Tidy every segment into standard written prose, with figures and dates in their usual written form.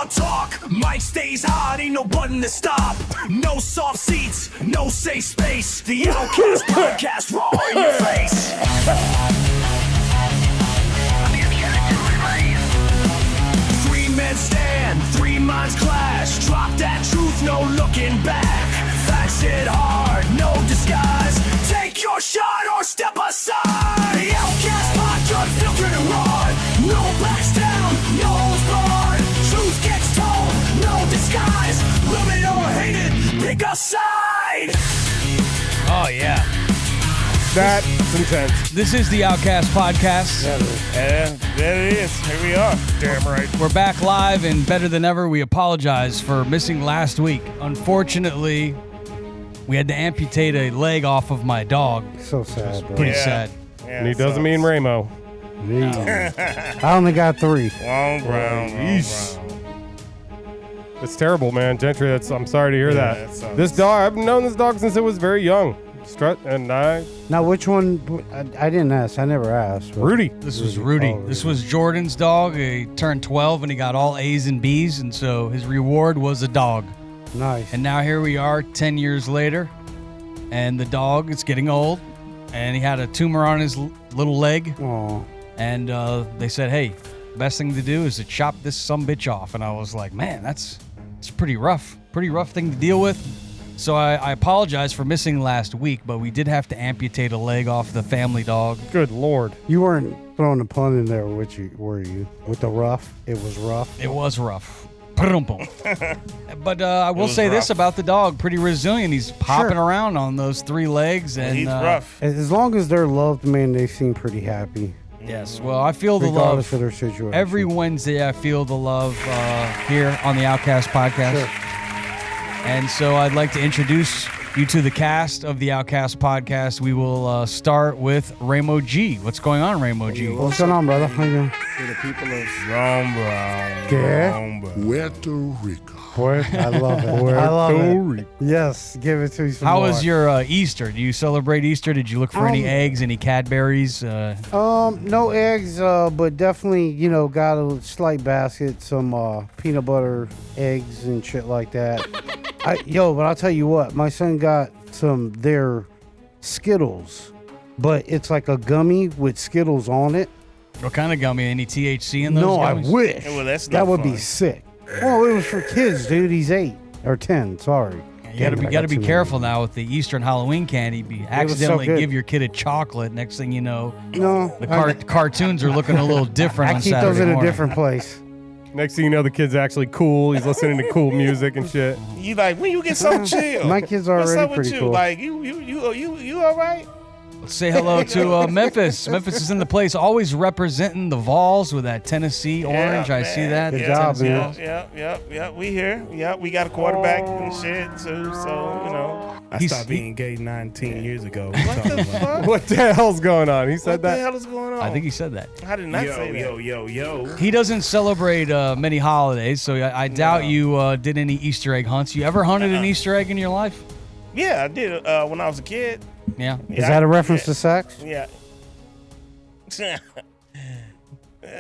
hard talk, mic stays hot, ain't no button to stop. No soft seats, no safe space. The Outcast Podcast, raw in your face. 3-men stand, 3 minds clash. Drop that truth, no looking back. Facts hit hard, no disguise. Take your shot or step aside. The Outcast Podcast, filtered and raw. No backs down, no holds barred. Truth gets told, no disguise. Love it or hate it, pick a side. Oh, yeah. That's intense. This is the Outcast Podcast. Yeah, there it is. Here we are. Damn right. We're back live and better than ever. We apologize for missing last week. Unfortunately, we had to amputate a leg off of my dog. So sad, bro. Pretty sad. Yeah, And he doesn't mean Ramo. I only got 3. Long brown. It's terrible, man. Gentry, I'm sorry to hear Yeah, that. that sucks. This dog, I've known this dog since it was very young. Strut and Now, which one? I didn't ask. I never asked. But Rudy. This was Rudy. Oh, This was Jordan's dog. He turned 12 and he got all A's and B's, and so his reward was a dog. Nice. And now here we are 10 years later, and the dog is getting old, and he had a tumor on his little leg, Oh, and they said, hey, best thing to do is to chop this sumbitch off. And I was like, man, it's pretty rough thing to deal with. So I apologize for missing last week, but we did have to amputate a leg off the family dog. Good Lord. you weren't throwing a pun in there, were you? With the rough? It was rough. It was rough. But I will say this about the dog, pretty resilient. He's popping around on those 3 legs. And He's rough. As long as they're loved, man, they seem pretty happy, Yes, well, I feel the regardless love. of their situation. Every Wednesday, I feel the love here on the Outcast Podcast. Sure. And so I'd like to introduce you to the cast of the Outcast Podcast. We will start with Ramo G. What's going on, Ramo G? What's going on, brother? How you doing? To the people of Long Brown. Yeah. Long Brown. Puerto Rico. Boy, I love it. I love it. Yes, give it to me some How more. was your Easter? Do you celebrate Easter? Did you look for any eggs, any Cadberries? No eggs, but definitely, got a slight basket, some peanut butter, eggs, and shit like that. But I'll tell you what, my son got their Skittles, but it's like a gummy with Skittles on it. What kind of gummy? Any THC in those No, gummies? I wish. Yeah, well, that's that not would be fun. sick. Well, it was for kids, dude. He's 8 or 10. Sorry. You gotta Damn it, I be got too many. careful now with the Easter and Halloween candy. Be was so accidentally good. give your kid a chocolate. Next thing you know, No, the cartoons are looking a little different I on keep Saturday those in a morning. different place. Next thing you know, the kid's actually cool. He's listening to cool music and shit. You like, when you get so chill? My kids are What's already up with pretty you? cool. Like, you all right? Let's say hello to Memphis. Memphis is in the place, always representing the Vols with that Tennessee orange. I see that. Good The job, Tennessee man. Vols. Yeah. We here. Yeah, we got a quarterback and shit too. So I He's- stopped being gay 19 years ago. what the fuck? What the hell's going on? He What said the that? hell is going on? I think he said that. I did not say that. Yo. He doesn't celebrate many holidays, so I doubt you did any Easter egg hunts. You ever hunted an Easter egg in your life? Yeah, I did when I was a kid. Yeah. Is that a reference to sex? Yeah.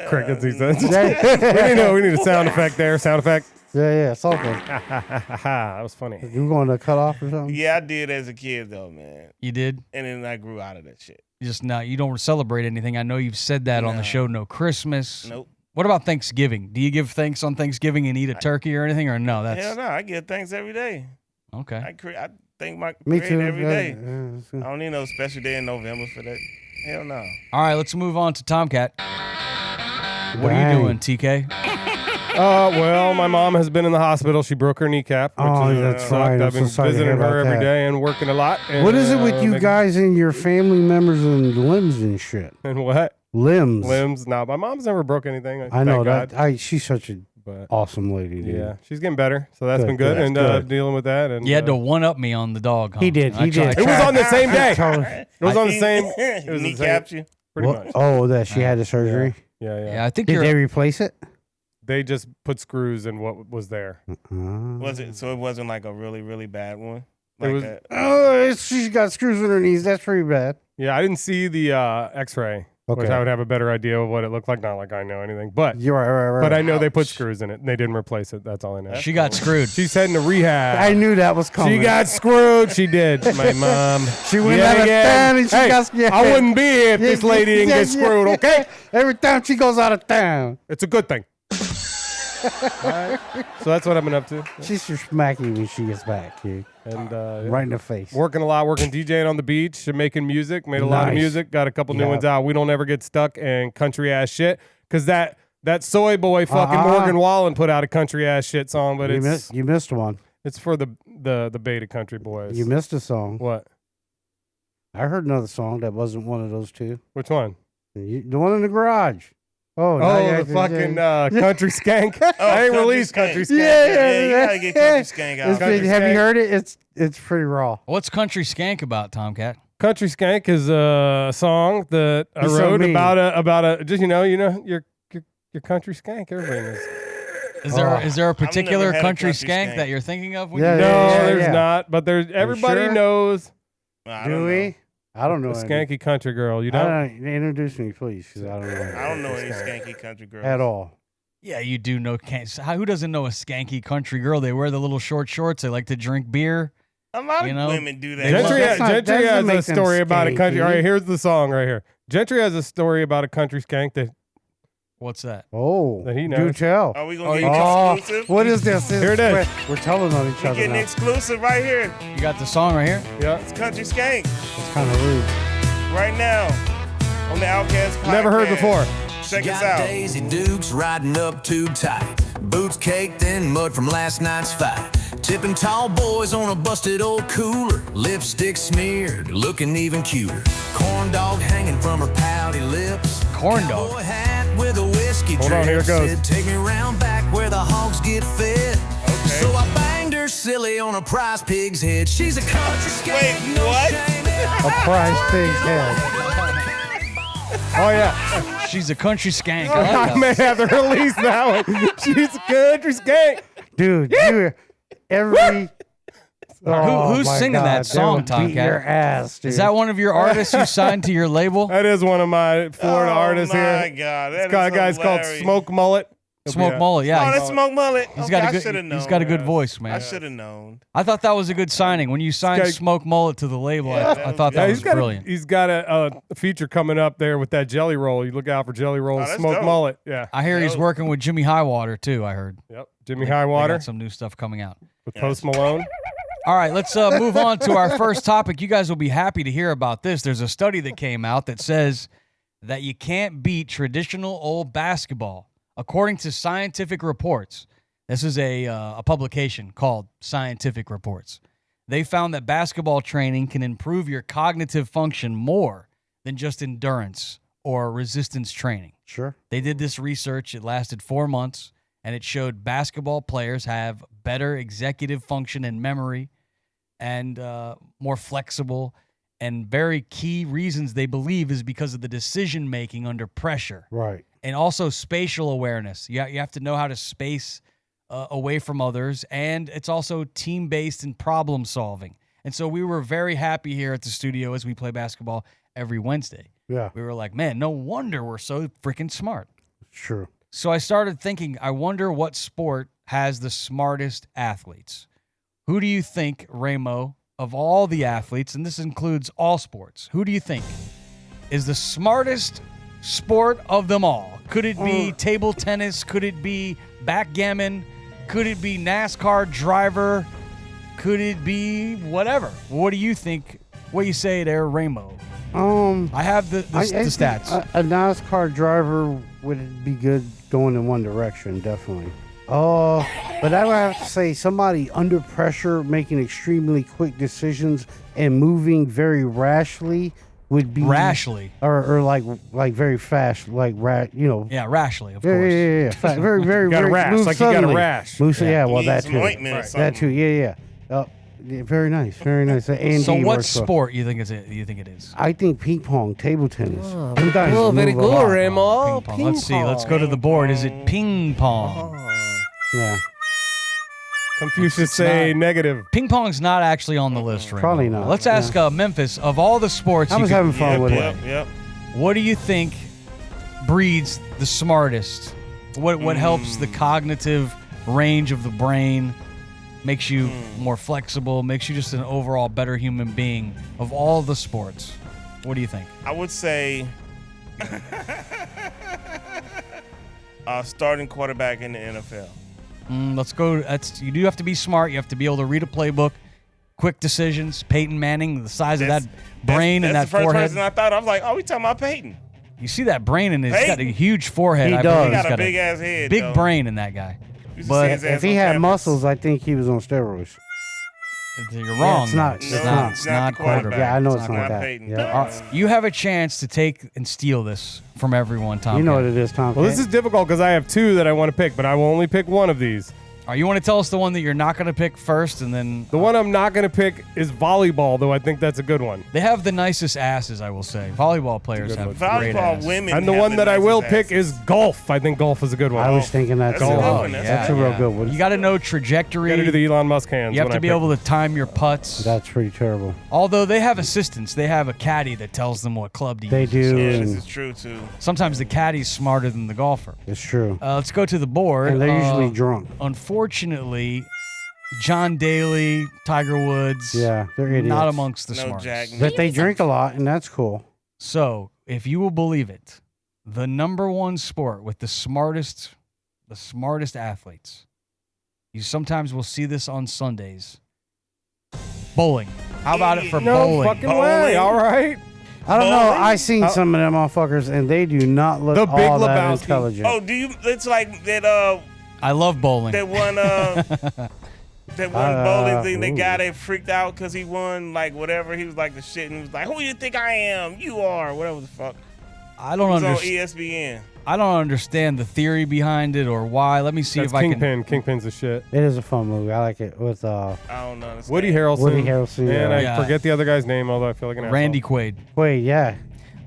Crickets, he said. we need a sound effect there. Sound effect. Yeah, something. That was funny. You going to cut off or something? Yeah, I did as a kid though, man. You did? And then I grew out of that shit. You don't celebrate anything. I know you've said that on the show. No Christmas. Nope. What about Thanksgiving? Do you give thanks on Thanksgiving and eat a turkey or anything, or no? Hell That's no, I get thanks every day. okay. I thank my Me creator too. every day. Yeah. I don't need no special day in November for that. Hell no. All right, let's move on to Tomkat. What are Dang. you doing, TK? Well, my mom has been in the hospital. She broke her kneecap, which Oh, is, that's sucked. right. I'm I've been so sorry to visiting hear her about every that. day and working a lot. And, What is it with you making- guys and your family members and limbs and shit? And what? Limbs. Limbs? No, my mom's never broke anything. I know thank that. God. She's such an But awesome lady, dude. yeah, she's getting better. So that's Good, been good. good, And good. dealing with that. And You had to one-up me on the dog, huh? He did. I He did. It was on the same day. Totally. It was on the same. It was the Kneecapped same. you. Pretty What? much. Oh, that she had the surgery. Yeah. Yeah, I think Did you're. they replace it? They just put screws in what was there. Was it? So it wasn't like a really, really bad one. It Like was- a, Oh, she's got screws in her knees. That's pretty bad. Yeah, I didn't see the X-ray. which I would have a better idea of what it looked like. Not like I know anything, but You're right. but I know they put screws in it and they didn't replace it. That's all I know. She got screwed. She's heading to rehab. I knew that was coming. She got screwed. She did. My mom. She went Yet out of again. town and she got scared. I wouldn't be here if this lady didn't get screwed. Okay, Every time she goes out of town, it's a good thing. All right. So that's what I've been up to. she's just smacking when she gets back, kid. And Right in the face. working a lot, working DJing on the beach and making music. Made a lot of Nice. music. Got a couple new Yeah. ones out. We don't ever get stuck in country ass shit because that soy boy fucking Morgan Wallen put out a country ass shit song, but You missed one. it's for the beta country boys. You missed a song. What? I heard another song that wasn't one of those two. Which one? The one in the garage. Oh, Oh, the fucking country skank. I ain't Country released Skank. country skank. Yeah, you gotta get Country Skank out. Country Have you Skank. heard it? It's pretty raw. What's Country Skank about, Tomkat? Country Skank is a song that I He's so wrote mean. about a just your country skank. Everybody knows. Is there a particular had a country country skank skank. that you're thinking of? When Yeah, you No, yeah, there's yeah. not. But there's everybody sure? knows I Do don't know. we? I don't know. a any. skanky country girl. You I know? don't know. Introduce me, please, because I don't know. I don't know any skanky country girls. At all. Yeah, you do know. Who doesn't know a skanky country girl? They wear the little short shorts. They like to drink beer. A lot You of know, women do that. they Gentry, That's not- Gentry that has doesn't a make them story about a country. skanky. All right, here's the song right here. Gentry has a story about a country skank that What's that? Oh, That he do knows. tell. Are we gonna get Oh, exclusive? what is this? Here it is. We're telling on each We're other getting now. exclusive right here. You got the song right here. Yeah. It's Country Skank It's kind of rude. right now on the Outcast Podcast. Never heard before. Check us Got out. Daisy Dukes riding up too tight. Boots caked in mud from last night's fight. Tipping tall boys on a busted old cooler. Lipstick smeared, looking even cuter. Corn dog hanging from her pouty lips. Corn dog. Cowboy hat with a whiskey Hold on, here it drip. goes. Said, take me round back where the hogs get fed. So I banged her silly on a prize pig's head. She's a country skank. Wait, no what? shame in her. A prize pig's head. Oh yeah. She's a country skank. I like I that. may have to release that one. She's a country skank. Dude, you every. Oh, who's my singing God, that song, they would beat Tomkat? your ass, dude. Is that one of your artists you signed to your label? That is one of my Florida artists Oh my here. God, This that guy, is guy's called hilarious. Smoke Mullet. Smoke Mullet, yeah. Oh, he's- that's Smoke Mullet. He's Okay, got a I good. should have known. He's got a good Yes. voice, man. I should have known. I thought that was a good signing when you signed guy- Smoke Mullet to the label. I thought Yeah, that was brilliant. he's got a feature coming up there with that jelly roll. You look out for jelly roll and that's Smoke dope. Mullet. Yeah. I hear he's Dope. working with Jimmy Highwater too. I heard Yep. Jimmy They Highwater got some new stuff coming out. with Post Malone. All right, let's move on to our first topic. You guys will be happy to hear about this. There's a study that came out that says that you can't beat traditional old basketball, according to Scientific Reports. This is a publication called Scientific Reports. They found that basketball training can improve your cognitive function more than just endurance or resistance training. Sure. They did this research. It lasted 4 months, and it showed basketball players have better executive function and memory and more flexible. And very key reasons they believe is because of the decision-making under pressure Right. and also spatial awareness. You have to know how to space away from others, and it's also team-based and problem-solving. And so we were very happy here at the studio as we play basketball every Wednesday. Yeah. We were like, man, no wonder we're so freaking smart. Sure. So I started thinking, I wonder what sport has the smartest athletes. Who do you think, Ramo, of all the athletes, and this includes all sports, who do you think is the smartest sport of them all? Could it be table tennis? Could it be backgammon? Could it be NASCAR driver? Could it be whatever? What do you think? What do you say there, Ramo? I have the stats. A NASCAR driver would be good going in one direction, definitely. Oh, but I would have to say somebody under pressure, making extremely quick decisions and moving very rashly would be Rashly. or like very fast, like Yeah, rashly, of Yeah, course. yeah. Very, very, got a very. rash, move like you got a suddenly. rash. Move, yeah, well, Need that some too. ointment or That something. too. Yeah. Yeah, very nice, very nice. And So D what works well. sport you think it is? I think ping pong, table tennis. Oh, Them guys move a lot. Ramo. Ping pong. Let's see. Let's go to the board. Is it ping pong? Yeah, Confucius say negative. Ping pong's not actually on the list, Ramo. Probably not, Let's ask Memphis, of all the sports I you was could, having fun with it. Yep. What do you think breeds the smartest? What helps the cognitive range of the brain, makes you more flexible, makes you just an overall better human being of all the sports? What do you think? I would say starting quarterback in the NFL. Let's go. You do have to be smart. You have to be able to read a playbook, quick decisions. Peyton Manning, the size of that brain and that that's the first forehead. person I thought. I was like, oh, we talking about Peyton. You see that brain in his? He's got a Peyton. huge forehead. He I does. believe He he's got a big ass head. big though. brain in that guy. Used to But see his ass If he on had campus. muscles, I think he was on steroids. You're wrong. it's not. It's It's not. not. It's Not not the quarterback. quarterback. Yeah, I know It's it's not not that. Peyton. Yeah. You have a chance to take and steal this from everyone, Tom. You know what it is, Tom. Well, this is difficult because I have two that I want to pick, but I will only pick one of these. You want to tell us the one that you're not going to pick first, and then The one I'm not going to pick is volleyball, though I think that's a good one. they have the nicest asses. I will say, volleyball players have great Volleyball ass. women. And the have one that I will nicest pick is golf. I think golf is a good one. I was thinking that That's too. a good Oh, one. That's a real good one. You got to know You trajectory. got to do the Elon Musk hands. You have when to I be pick able them. to time your putts. That's pretty terrible. Although they have assistants, they have a caddy that tells them what club to They use. do. Yeah, this and is true too. Sometimes the caddy's smarter than the golfer. It's true. Let's go to the board. And they're usually drunk. Unfortunately, John Daly, Tiger Woods, Yeah, they're idiots. not amongst the No smartest. Jack. But they drink a lot, and that's cool. So, if you will believe it, the number one sport with the smartest athletes. You sometimes will see this on Sundays. Bowling. How about it for No bowling? fucking way. All right. I don't know. Bowling? I seen some of them motherfuckers, and they do not look The Big all that Lebowski. intelligent. Oh, do you? It's like that. I love bowling. That one. That one bowling thing. The ooh. guy that freaked out because he won like whatever. He was like the shit, and he was like, "Who you think I am? You are whatever the fuck." I It don't was on understand. ESPN. I don't understand the theory behind it or why. Let me see That's if I can. Kingpin. Kingpin's the shit. It is a fun movie. I like it with I don't know. Woody Harrelson. Woody Harrelson, And yeah. I Yeah. forget the other guy's name, although I feel like an Randy asshole. Quaid. Wait, yeah,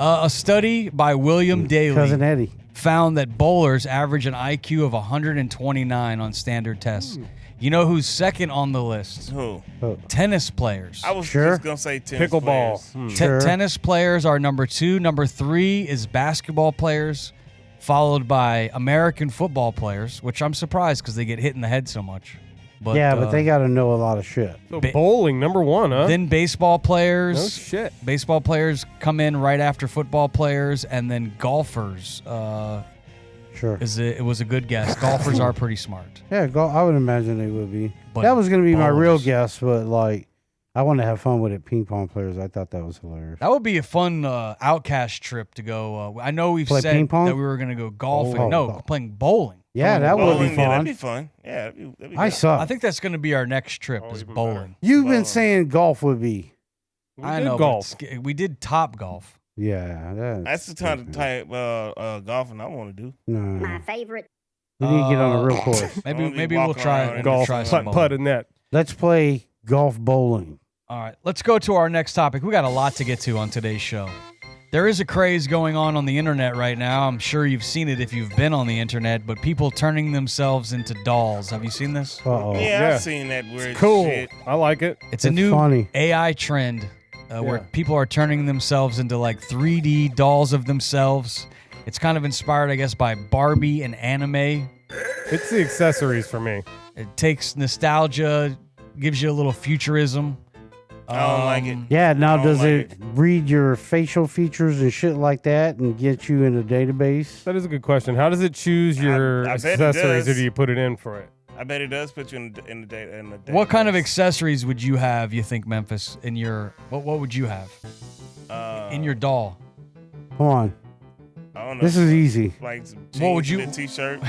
A study by William Daly cousin Eddie. found that bowlers average an IQ of 129 on standard tests. You know who's second on the list? Who? Tennis players. I was Sure. just gonna say tennis Pickleball. players. Sure. Tennis players are number 2. Number 3 is basketball players, followed by American football players, which I'm surprised because they get hit in the head so much. But, Yeah, but they got to know a lot of shit. So bowling, number one, huh? Then baseball players. No shit. Baseball players come in right after football players, and then golfers. Sure. It was a good guess. Golfers are pretty smart. Yeah, I would imagine they would be. But That was going to be my real bowlers. guess, but like, I want to have fun with it. Ping pong players, I thought that was hilarious. That would be a fun Outcast trip to go. I know we've Play said ping pong? that we were going to go golfing. Oh, no, oh. playing bowling. Yeah, that would Bowling, be yeah, that'd fun. be fun. Yeah, that'd be I good. suck. I think that's going to be our next trip is even bowling. You've been Bowling. saying golf would be. We I did know. but golf. we did Top Golf. Yeah, That's the kind of type golfing I want to do. No, My favorite. we need to get on a real course. Maybe Only maybe we'll walking try around we'll and Golf, try some putt, bowling. and net. Let's play golf bowling. All right, let's go to our next topic. We got a lot to get to on today's show. There is a craze going on the internet right now. I'm sure you've seen it if you've been on the internet, but people turning themselves into dolls. Have you seen this? Uh-oh. Yeah, Yeah. I've seen that weird Cool. shit. I like it. It's a It's new funny. AI trend where Yeah. people are turning themselves into like 3D dolls of themselves. It's kind of inspired, I guess, by Barbie and anime. It's the accessories for me. It takes nostalgia, gives you a little futurism. I don't like it. Yeah, now I don't does like it read your facial features and shit like that and get you in a database? That is a good question. How does it choose your I bet it accessories, or does. do you put it in for it? I bet it does put you in the data. What kind of accessories would you have, you think, Memphis, in your what would you have in your doll? Come on. I don't know. This is easy. Like some jeans What would you- and a t-shirt.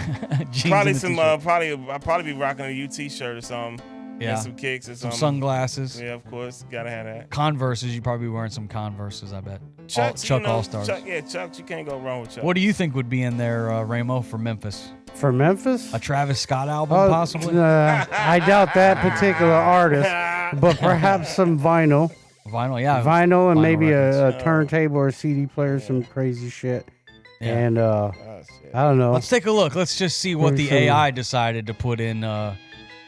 Jeans Probably and a some. t-shirt. I'd probably be rocking a UT shirt or something. Yeah. And some kicks or Some something. sunglasses. Yeah, of course. Gotta have that. Converses, you probably be wearing some Converses, I bet. Chucks, Chuck you know, All-Stars. Chucks. You can't go wrong with Chucks. What do you think would be in there, Ramo, for Memphis? For Memphis? A Travis Scott album, Oh, possibly? I doubt that particular artist, but perhaps some vinyl. Vinyl, yeah. Vinyl and Vinyl maybe records. a turntable or a CD player, some crazy shit. Yeah. And Oh, shit. I don't know. Let's take a look. Let's just see what the Very AI decided to put in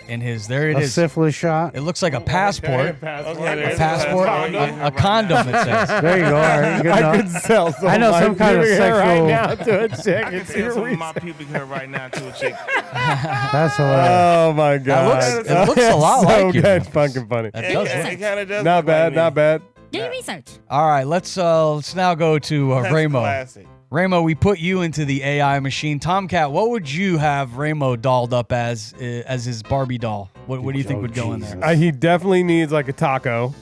in his. There it A is. syphilis shot. It looks like a passport. Okay, A there's passport. A condom. It says. There you go. All right, good I enough. could sell some I know my some kind of pubic hair right sexual- now to a chick. I can and see sell what some we of my say. pubic hair right now to a chick. That's hilarious. Oh my god! it looks a lot so like you. good. Fucking funny. That It, does it, look. kind of does. Not look bad. like me. Not bad. Do your research. All right, let's now go to That's Ramo. classic. Ramo, we put you into the AI machine. Tomkat, what would you have Ramo dolled up as his Barbie doll? What do you think would go in there? He definitely needs like a taco.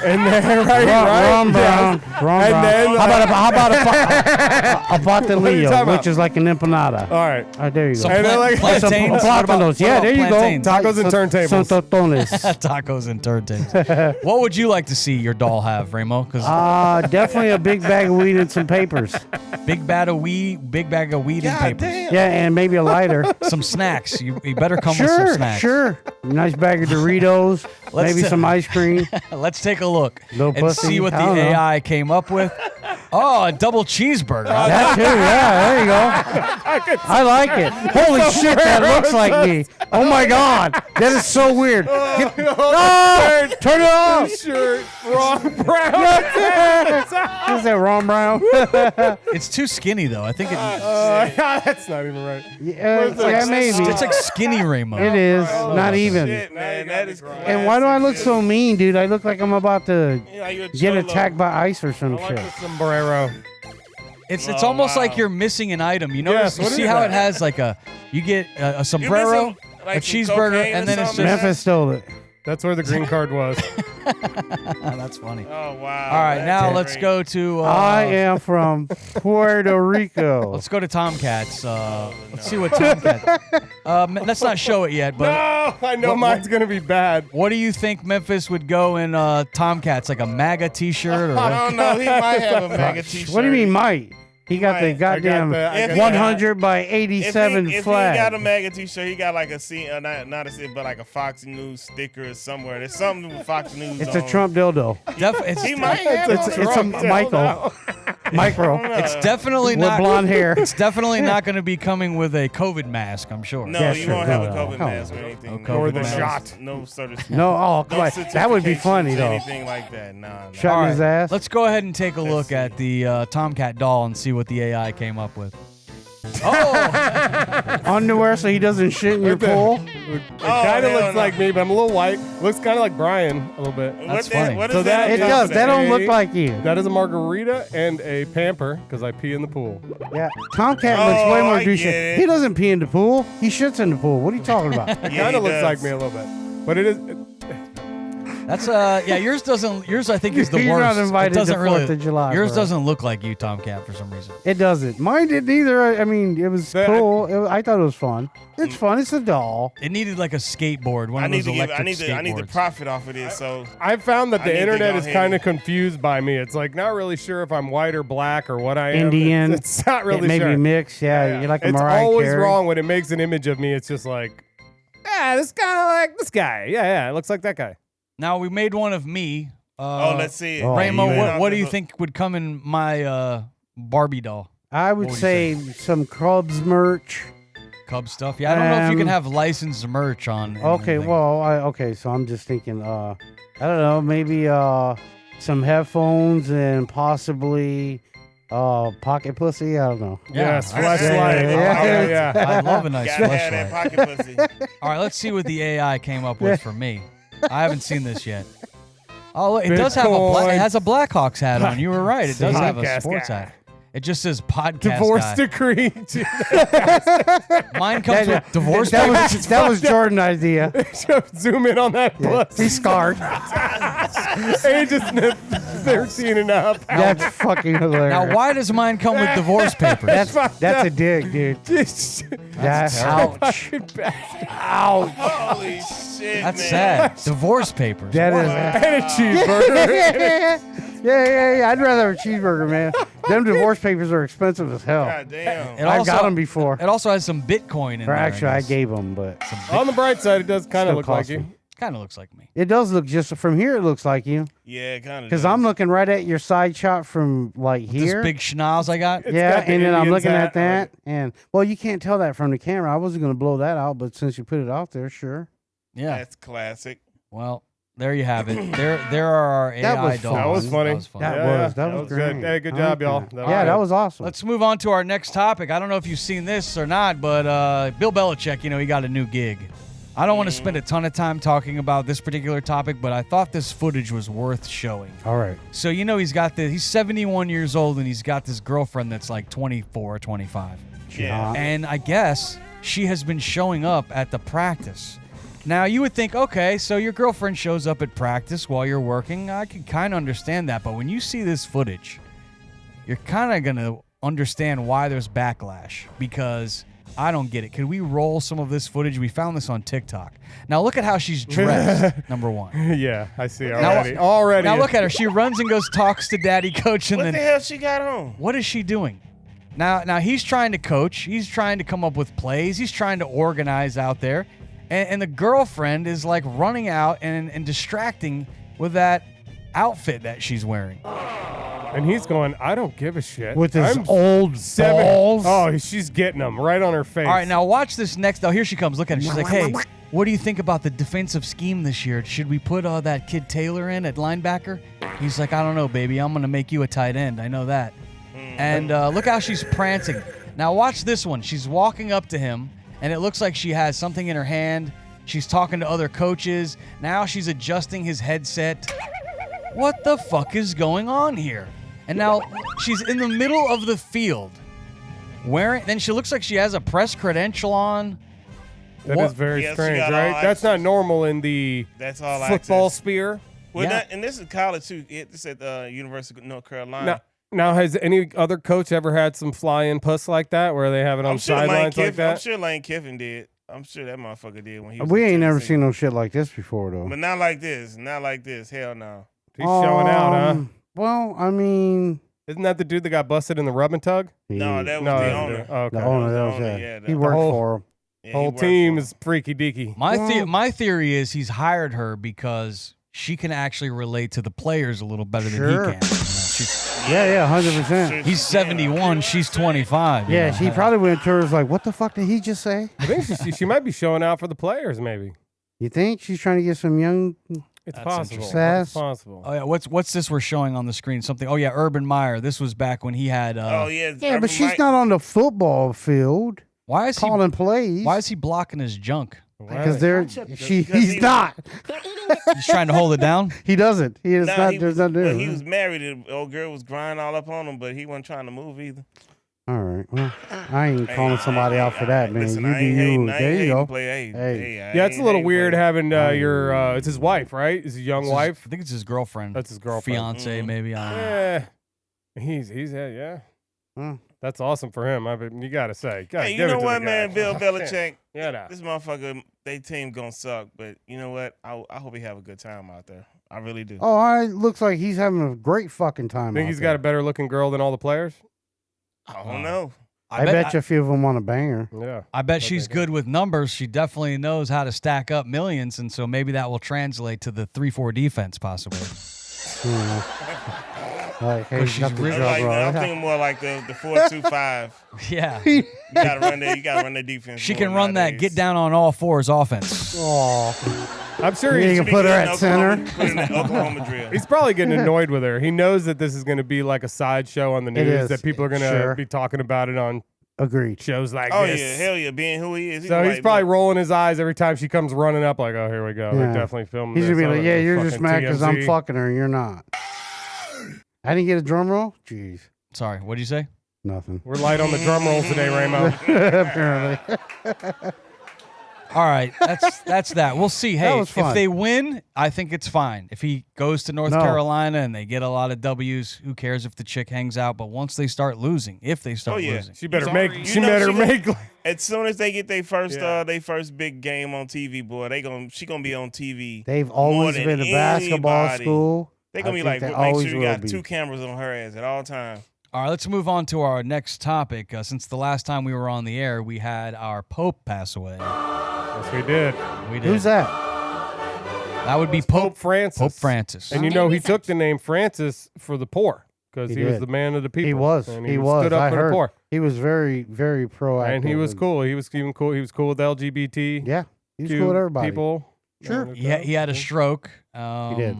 And then right. Ron Brown. Ron And Brown. then- how about a What are you patillo, talking which about? is like an empanada. All right. All right, there you go. Some And then, like- plantains. Some What about- plátanos. Yeah, what there you about go. plantains? Tacos and Some turntables. totones. Tacos and turntables. What would you like to see your doll have, Ramo? Because Definitely a big bag of weed and some papers. big bag of weed and papers. Yeah, and maybe a lighter. Some snacks. You better come with some Sure, snacks. sure. Nice bag of Doritos, Let's maybe t- some ice cream. Let's take a look Little and pussy. see what the I don't know. AI came up with. Oh, a double cheeseburger. That too, yeah, there you go. I like it. Holy shit, that looks like me. Oh my god, that is so weird. No, turn it off. Shirt. Ron Brown. Is that Ron Brown? It's too skinny though. I think That's not even right. Yeah, maybe. it's like skinny Ramo. It is not even. Shit, man, that is And why do I look so mean, dude? I look like I'm about to you're get cholo. attacked by ice or some I like shit. the sombrero. It's Oh, almost wow. like you're missing an item. You notice? Yes, You what see is how that? it has like you get a sombrero, missing, like, a some cheeseburger, cocaine and or then it's something? just. Memphis stole it. That's where the green card was. That's funny. Oh wow. All right, now That's let's great. go to. I am from Puerto Rico. Let's go to Tomkat's. Let's see what Tomkat. Let's not show it yet, but No, I know What- mine's gonna be bad. what do you think Memphis would go in Tomkat's? Like a MAGA T-shirt or? I don't know. He might have a mega T-shirt. What do you mean, might? He got the Might. goddamn I got 100 by If 87 he got a flag. mega T-shirt, he got like a C, not a C, but like a Fox News sticker somewhere. There's something with Fox News. It's a on. Trump dildo. He might have It's on a Trump. Michael. Micro. It's definitely With not blonde hair. It's definitely not going to be coming with a COVID mask. I'm sure. No, Yeah, you sure. won't have a No, COVID no. mask or anything. No Or the COVID mask. shot. No sort of. No, oh, come no on. That would be funny, certifications, though. Anything like that? Nah. Shot All in his right, ass. let's go ahead and take a look see. at the Tomkat doll and see what the AI came up with. Oh, Underwear so he doesn't shit in your pool. It kind of hell looks no. like me, but I'm a little white. Looks kind of like Brian a little bit. That's What funny. What So is that? that- It does. That don't look Hey. like you. That is a margarita and a pamper because I pee in the pool. Yeah. Tomcat looks way more I douchey. get it. He doesn't pee in the pool. He shits in the pool. What are you talking about? It Yeah, kind of he looks like does. me a little bit, but it is. that's yeah. Yours I think is the You're worst. not invited it doesn't to really. 4th of July, yours bro. doesn't look like you, Tomkat, for some reason. It doesn't. Mine didn't either. I mean, it was That- cool. I thought it was fun. It's fun. It's a doll. It needed like a skateboard, one I of need those to give. electric I need to skateboards. profit off of this. So I found that I the need to internet go is ahead kind of and- confused by me. It's like not really sure if I'm white or black or what I am. Indian. It's not really it may sure. be mixed. Yeah, you're like a it's Mariah always Carey. wrong when it makes an image of me. It's just like, this kind of like this guy. Yeah, it looks like that guy. Now we made one of me. let's see it. Oh, Ramo, you went what do you think would come in my Barbie doll? I would What would you say some Cubs merch. Cub stuff? Yeah, I don't know if you can Um, have licensed merch on. Okay, anything. well, so I'm just thinking, I don't know, maybe some headphones and possibly pocket pussy. I don't know. Yeah, Yes, I- flashlight. yeah. I love a nice Gotta have that flashlight. pocket pussy. All right, let's see what the AI came up with for me. I haven't seen this yet. Oh, look, it does have Bitcoin. it has a Blackhawks hat on. You were right. It does have a Podcast sports guy. hat. It just says podcast Divorce guy. decree. Mine comes with divorce papers. That was Jordan's idea. Zoom in on that puss. He's scarred. Age is 13 and up. That's fucking hilarious. Now, why does mine come with divorce papers? That's a dig, dude. That's ouch. Ouch. Holy shit, That's man. sad. Divorce papers. That is. And a cheeseburger. Yeah. I'd rather have a cheeseburger, man. Them divorce papers are expensive as hell. God damn. It I've also- got them before. It also has some Bitcoin in Or there. actually, I gave them, but On the bright side, it does kind of Still look like cost you. me. Kind of looks like me. it does look just from here. It looks like you, Yeah, kind of. because I'm looking right at your side shot from like here. This big schnoz I got. Yeah, got the and then I'm Indians looking hat. at that, and well, you can't tell that from the camera. I wasn't gonna blow that out, but since you put it out there, sure. Yeah. That's classic. Well, there you have it. There are our AI That was dolls. fun. That was funny. That was fun. That was great. good. Hey, good I job, like y'all. that. That was Yeah, good. that was awesome. Let's move on to our next topic. I don't know if you've seen this or not, but Bill Belichick, he got a new gig. I don't want to spend a ton of time talking about this particular topic, but I thought this footage was worth showing. All right. So, he's 71 years old, and he's got this girlfriend that's like 24 or 25. Yeah. And I guess she has been showing up at the practice. Now, you would think, okay, so your girlfriend shows up at practice while you're working. I can kind of understand that. But when you see this footage, you're kind of going to understand why there's backlash, because I don't get it. Can we roll some of this footage? We found this on TikTok. Now, look at how she's dressed, number one. Yeah, I see Now, already. Now, look at her. She runs and goes, talks to daddy coach, and What then the hell she got on? what is she doing? Now he's trying to coach. He's trying to come up with plays. He's trying to organize out there. And the girlfriend is like running out and distracting with that outfit that she's wearing. And he's going, I don't give a shit. With his I'm old balls. Oh, she's getting them right on her face. All right, now watch this next. Oh, here she comes. Look at her. She's like, hey, what do you think about the defensive scheme this year? Should we put that kid Taylor in at linebacker? He's like, I don't know, baby. I'm going to make you a tight end. I know that. And look how she's prancing. Now watch this one. She's walking up to him, and it looks like she has something in her hand. She's talking to other coaches. Now she's adjusting his headset. What the fuck is going on here? And now she's in the middle of the field. Then she looks like she has a press credential on. That is very Yes, she strange, got all right? That's not access. normal in the That's all football access. sphere. Well, Yeah. and this is college too. It's at the University of North Carolina. Now, has any other coach ever had some flying puss like that, where they have it on I'm sure Lane sidelines like Kiffin. I'm that? sure Lane Kiffin did. I'm sure that motherfucker did when he was We in ain't never Tennessee. seen no shit like this before, though. But not like this. Not like this. Hell no. He's showing out, huh? Well, I mean, Isn't that the dude that got busted in the rub and tug? No, that was No, the that's owner. Oh, okay. the owner. the That was owner, it. yeah, He the worked whole- for him. Yeah, he Whole worked team for is freaky deaky. My theory is he's hired her because she can actually relate to the players a little better than Sure. he can. She's, Yeah, 100%. he's 71, she's 25. you Yeah, know. she probably went to her was like, what the fuck did he just say? I think she might be showing out for the players, maybe. You think she's trying to get some young? It's That's possible. interesting. Sass. It's possible. Oh yeah, what's this we're showing on the screen? Something. Oh yeah, Urban Meyer. This was back when he had. Oh yeah. Yeah, but she's not on the football field Why is he? calling plays. Why is he blocking his junk? Because they're Because he's he- not. He's trying to hold it down. He doesn't. He is not. There's nothing to Well, do. he was married. The old girl was grinding all up on him, but he wasn't trying to move either. All right. Well, I ain't calling somebody out for that, man. Listen, You I do ain't you. hating, I There ain't you go. hating play. Hey, Hey. Yeah, it's a little weird having Oh, your. It's his wife, right? Is his young wife? I think it's his girlfriend. That's his girlfriend. Fiance, maybe. I don't know. Yeah, he's yeah. Hmm. That's awesome for him. I mean, you gotta say. Gotta Hey, you give it know to what, the man? guy. Bill Belichick. Yeah, nah. This motherfucker, they team gonna suck, but you know what? I hope he have a good time out there. I really do. Oh, all right. Looks like he's having a great fucking time. Think out he's there. got a better looking girl than all the players? I don't know. I bet you a few of them want a banger. Yeah. I bet she's good with numbers. She definitely knows how to stack up millions, and so maybe that will translate to the 3-4 defense, possibly. Like, hey, she's you got the really- job I'm right. thinking more like the 4-2-5. Yeah, You gotta run the defense. she more can run that nowadays. get down on all fours offense. Oh, I'm sure you he's, can put her in at center. Put in the Oklahoma drill. he's probably getting annoyed with her. He knows that this is going to be like a sideshow on the It news, is. that people are going to Sure. be talking about it on Agreed. shows like Oh this. yeah, hell yeah, being who he is. So he's like, probably look, rolling his eyes every time she comes running up, like, oh, here we go. Yeah. They're definitely filming He's this. gonna be on like, yeah, the you're just fucking mad because I'm TMZ. fucking her and you're not. I didn't get a drum roll. Jeez, Sorry, what did you say? nothing. We're light on the drum rolls today, Ramo. Apparently. All right, that's that. We'll see. Hey, was if fun. they win, I think it's fine. If he goes to North No. Carolina and they get a lot of W's, who cares if the chick hangs out? But once they start losing, if they start Oh, yeah. losing, She better You make. know She better she gonna- make. as soon as they get their first Yeah. first big game on TV, boy, she gonna be on TV. They've always than been a basketball anybody. school. They gonna I be think like, they make always sure you will got be. 2 cameras on her ass at all times. all right, let's move on to our next topic. Since the last time we were on the air, we had our Pope pass away. Yes, we did. We did. Who's that? That would be Pope Francis. Pope Francis. And you know he took the name Francis for the poor because He he was did. the man of the people. He was. And He was. stood up I for heard. the poor. He was very, very proactive. And he was cool. He was even cool. He was cool with LGBT. Yeah, he was cool with everybody. People. Sure. He had a stroke. He did.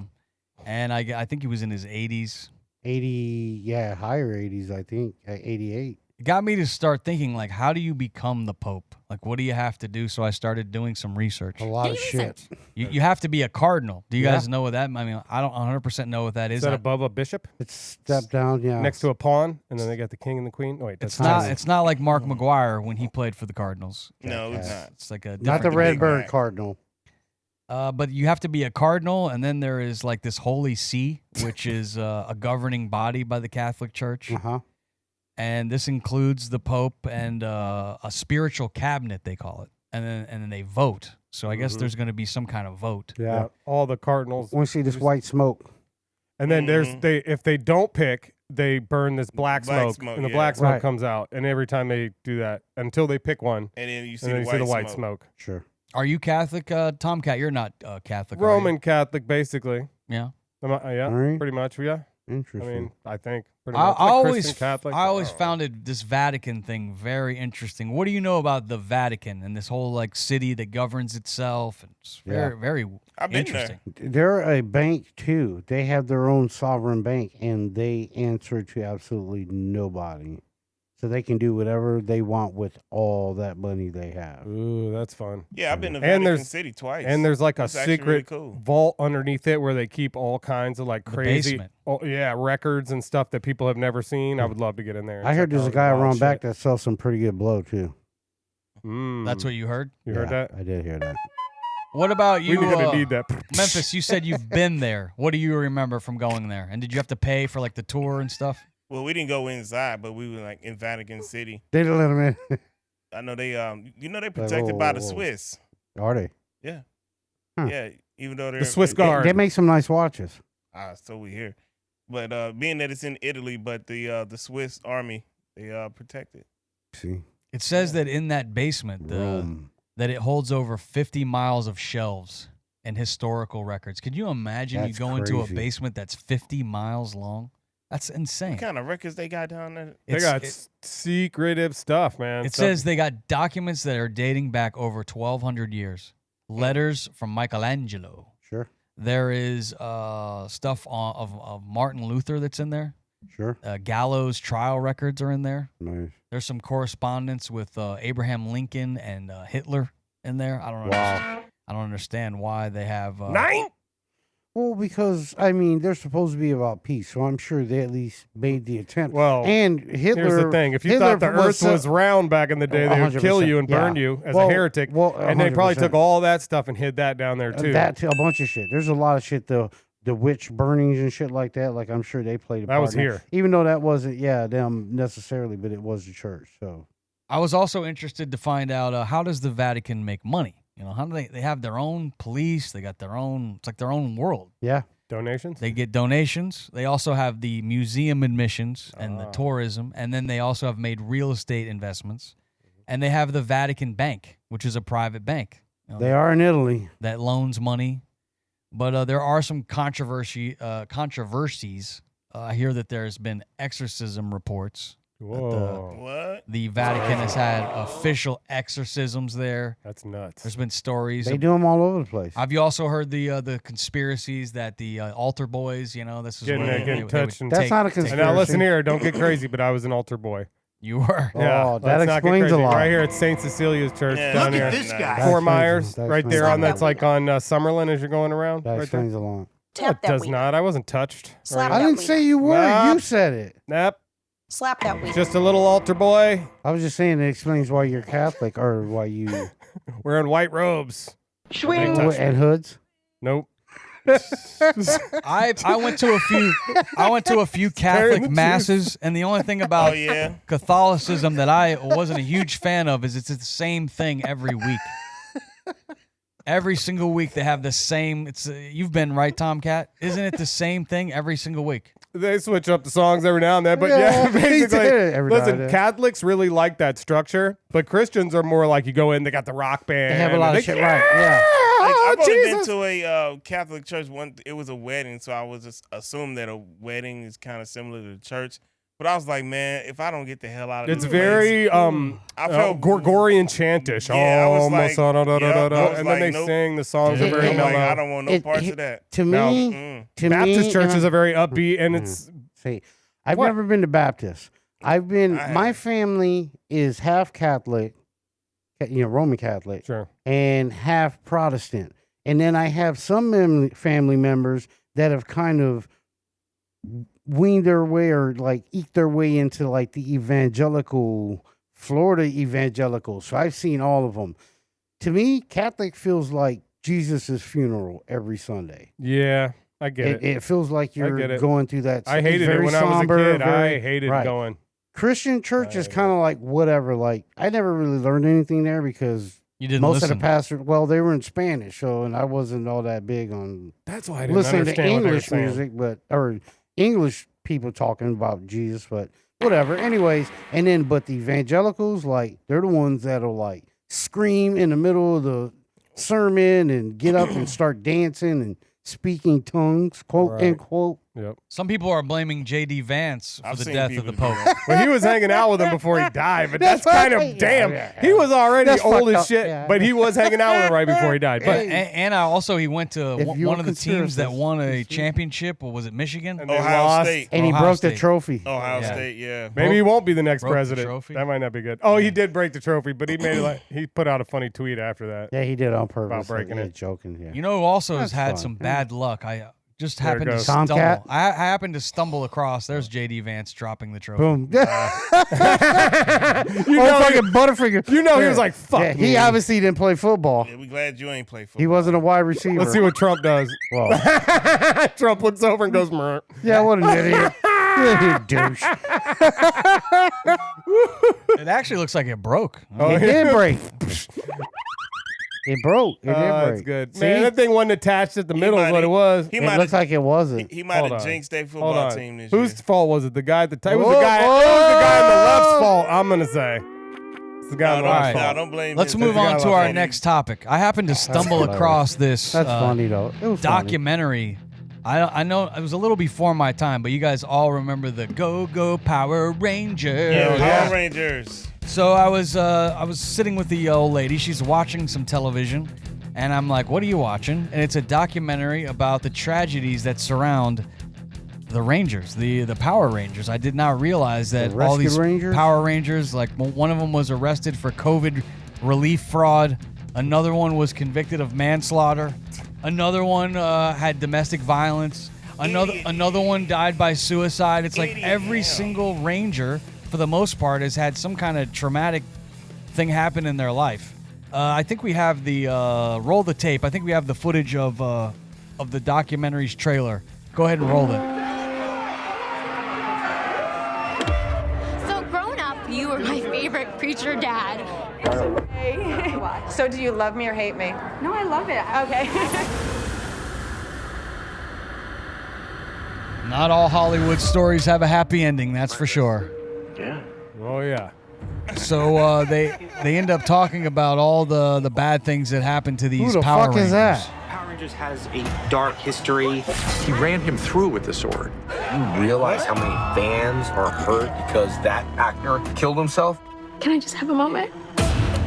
And I think he was in his 80s. 80, yeah, higher 80s, I think. 88. It got me to start thinking, like, how do you become the Pope? Like, what do you have to do? So I started doing some research. A lot of shit. You have to be a cardinal. Do you guys know what that? I mean, I don't 100% know what that is. Is that above a bishop? It's step down, yeah. Next to a pawn, and then they got the king and the queen. Oh, wait, It's not like Mark McGuire when he played for the Cardinals. No, it's not. It's like a Not the different- Red big Bird Mac. Cardinal. But you have to be a cardinal, and then there is like this Holy See, which is a governing body by the Catholic Church. Uh-huh. And this includes the Pope and a spiritual cabinet, they call it, and then they vote. So I guess there's going to be some kind of vote. Yeah. all the cardinals. Want to see this white smoke? And then if they don't pick, they burn this black smoke, and the black smoke comes out. And every time they do that, until they pick one, And then you see, and then the, you see the white smoke. smoke. Sure. Are you Catholic, Tomkat? You're not Catholic. are you? Roman Catholic, basically. Yeah. Yeah, Right. pretty much. Yeah. I Interesting. mean, I think pretty I much. Like always, Christian Catholic. I always found this Vatican thing very interesting. What do you know about the Vatican and this whole like city that governs itself? And it's very, very I've been interesting. They're a bank, too. They have their own sovereign bank, and they answer to absolutely nobody. So they can do whatever they want with all that money they have. Ooh, that's fun. Yeah, I've been to And Vatican there's- City twice. And there's like a That's actually really secret cool. vault underneath it where they keep all kinds of like The crazy, basement. records and stuff that people have never seen. I would love to get in there. and I heard check there's a out guy all the around shit. back that sells some pretty good blow, too. That's what you heard? You heard that? I did hear that. What about you, We're gonna need that. Memphis? You said you've been there. What do you remember from going there? And did you have to pay for like the tour and stuff? Well, we didn't go inside, but we were like in Vatican City. They didn't let him in. I know they they're protected by the whoa. Swiss. Are they? Yeah. Huh. Yeah, even though they're The Swiss Guard. They make some nice watches. so we hear. But being that it's in Italy, but the Swiss army, they protect it. See? It says that in that basement, Rome. that it holds over 50 miles of shelves and historical records. Could you imagine That's you go into a crazy. basement that's 50 miles long? That's insane. What kind of records they got down there? They got secretive stuff, man. It Stuff- says they got documents that are dating back over 1,200 years. Letters from Michelangelo. Sure. There is stuff of Martin Luther that's in there. Sure. Gallows trial records are in there. Nice. There's some correspondence with Abraham Lincoln and Hitler in there. I don't understand why they have 9. Well, because, I mean, they're supposed to be about peace, so I'm sure they at least made the attempt. Well, and Hitler. Here's the thing: if you Hitler thought the Earth was round back in the day, they would kill 100%, you and burn yeah. you as Well, a heretic. well, and they probably 100%. took all that stuff and hid that down there too. That, a bunch of shit. There's a lot of shit, the witch burnings and shit like that. Like, I'm sure they played a That part was in it. here. Even though that wasn't, them necessarily, but it was the church, so. I was also interested to find out how does the Vatican make money? You know, how do they have their own police? They got their own. It's like their own world. Yeah. Donations. They get donations. They also have the museum admissions and the tourism, and then they also have made real estate investments, and they have the Vatican Bank, which is a private bank. You know, They are in Italy. that loans money. But there are some controversies. I hear that there's been exorcism reports. Whoa, What? The Vatican has had official exorcisms there. that's nuts. There's been stories. They do them all over the place. Have you also heard the conspiracies that the altar boys, this is Getting- where getting would touched and- That's take- not a And conspiracy. now listen here, don't get crazy, but I was an altar boy. You were. Oh, that let's not get explains a crazy. lot. Right here at St. Cecilia's Church Yeah. down Look here. at this guy. That Fort explains- Myers, that right there explains on a lot. that's like on Summerlin as you're going around. That right there. explains a lot. No, Tap it that does wiener. not. I wasn't touched. Slap I that didn't wiener. say you were. Nah. You said it. Nope. Slap that wiener. Just a little altar boy I was just saying it explains why you're Catholic or why you wearing white robes. and hoods. Nope. I went to a few Catholic masses, and the only thing about Oh yeah. Catholicism that I wasn't a huge fan of is it's the same thing every week. Every single week they have the same. You've been right, Tomkat. Isn't it the same thing every single week? They switch up the songs every now and then, but Yeah, yeah, they basically. did it every now and Listen, then. Catholics really like that structure, but Christians are more like you go in, they got the rock band. They have a lot and of shit, right? Yeah. Like, Oh, I've only been Jesus. to a Catholic church. It was a wedding, so I was just assumed that a wedding is kind of similar to the church. But I was like, man, if I don't get the hell out of It's this very place, I felt Gregorian chantish. Yeah, I was almost, like, and then they sing. The songs are very I'm mellow. like, I don't want no parts of that. To me, Baptist churches are very upbeat, and it's. See, I've never been to Baptist. My family is half Catholic, Roman Catholic, Sure. and half Protestant. And then I have some family members that have kind of weaned their way or like eked their way into like the Florida evangelical. So I've seen all of them. To me, Catholic feels like Jesus' funeral every Sunday. Yeah, I get it. It feels like you're going through that. I hated it when I was a kid. I hated going. Christian church is kind of like whatever. Like I never really learned anything there because you didn't most listen. of the pastors, they were in Spanish, and I wasn't all that big on. That's why I didn't listening to understand English music, or English people talking about Jesus, but whatever. Anyways, but the evangelicals, like they're the ones that'll like scream in the middle of the sermon and get up and start dancing and speaking tongues, quote unquote. Yep. Some people are blaming J.D. Vance for the death of the Pope. Well, he was hanging out with him before he died, but that's kind of damn. He was already old as shit, but he was hanging out with him right before he died. But and also he went to one of the teams that won a championship. Or was it Michigan? And Ohio State. And he broke the trophy. Ohio State, yeah. Maybe he won't be the next Broke the president. trophy? That might not be good. Oh, he did break the trophy, but he made it like he put out a funny tweet after that. Yeah, he did on purpose. About breaking it. Joking. Yeah. You know who also has That's had fun. some bad luck? I just There it happened to goes. stumble. Tomkat? I happened to stumble across. There's J.D. Vance dropping the trophy. Boom. You know, fucking Butterfinger. he was like, "Fuck." Yeah, he obviously didn't play football. Yeah, we glad you ain't play football. He wasn't a wide receiver. Let's see what Trump does. Well, Trump looks over and goes, "Mer." yeah, what an idiot. You douche. It actually looks like it broke. Oh, It did break. It broke. It did break. That's good. See? Man, that thing wasn't attached at the middle is what it was. He It might looks have like it wasn't. he might Hold have on. jinxed that Hold football on. team this Whose year. fault was it? The guy at the it was Whoa, the guy. It was the guy on the left's fault. I'm gonna say. It's the guy on the No, left's Alright. fault. don't blame Let's him. move the guy on to left our handed. next topic. I happened to stumble hilarious. across this That's funny, though. It was funny. documentary. I know it was a little before my time, but you guys all remember the Go Power Rangers. Yeah, yeah. Power Rangers. So I was sitting with the old lady. She's watching some television, and I'm like, "What are you watching?" And it's a documentary about the tragedies that surround the Rangers, the Power Rangers. I did not realize that The all these Rescue Rangers? Power Rangers, like one of them was arrested for COVID relief fraud. Another one was convicted of manslaughter. Another one had domestic violence. Another one died by suicide. It's like every single Ranger, for the most part, has had some kind of traumatic thing happen in their life. I think we have the roll the tape. I think we have the footage of the documentary's trailer. Go ahead and roll it. So grown up, you were my favorite preacher dad. So do you love me or hate me? No, I love it. Okay. Not all Hollywood stories have a happy ending, that's for sure. Oh yeah. So they end up talking about all the bad things that happened to these Who the Power fuck Rangers. is that? Power Rangers has a dark history. He ran him through with the sword. You realize how many fans are hurt because that actor killed himself? Can I just have a moment?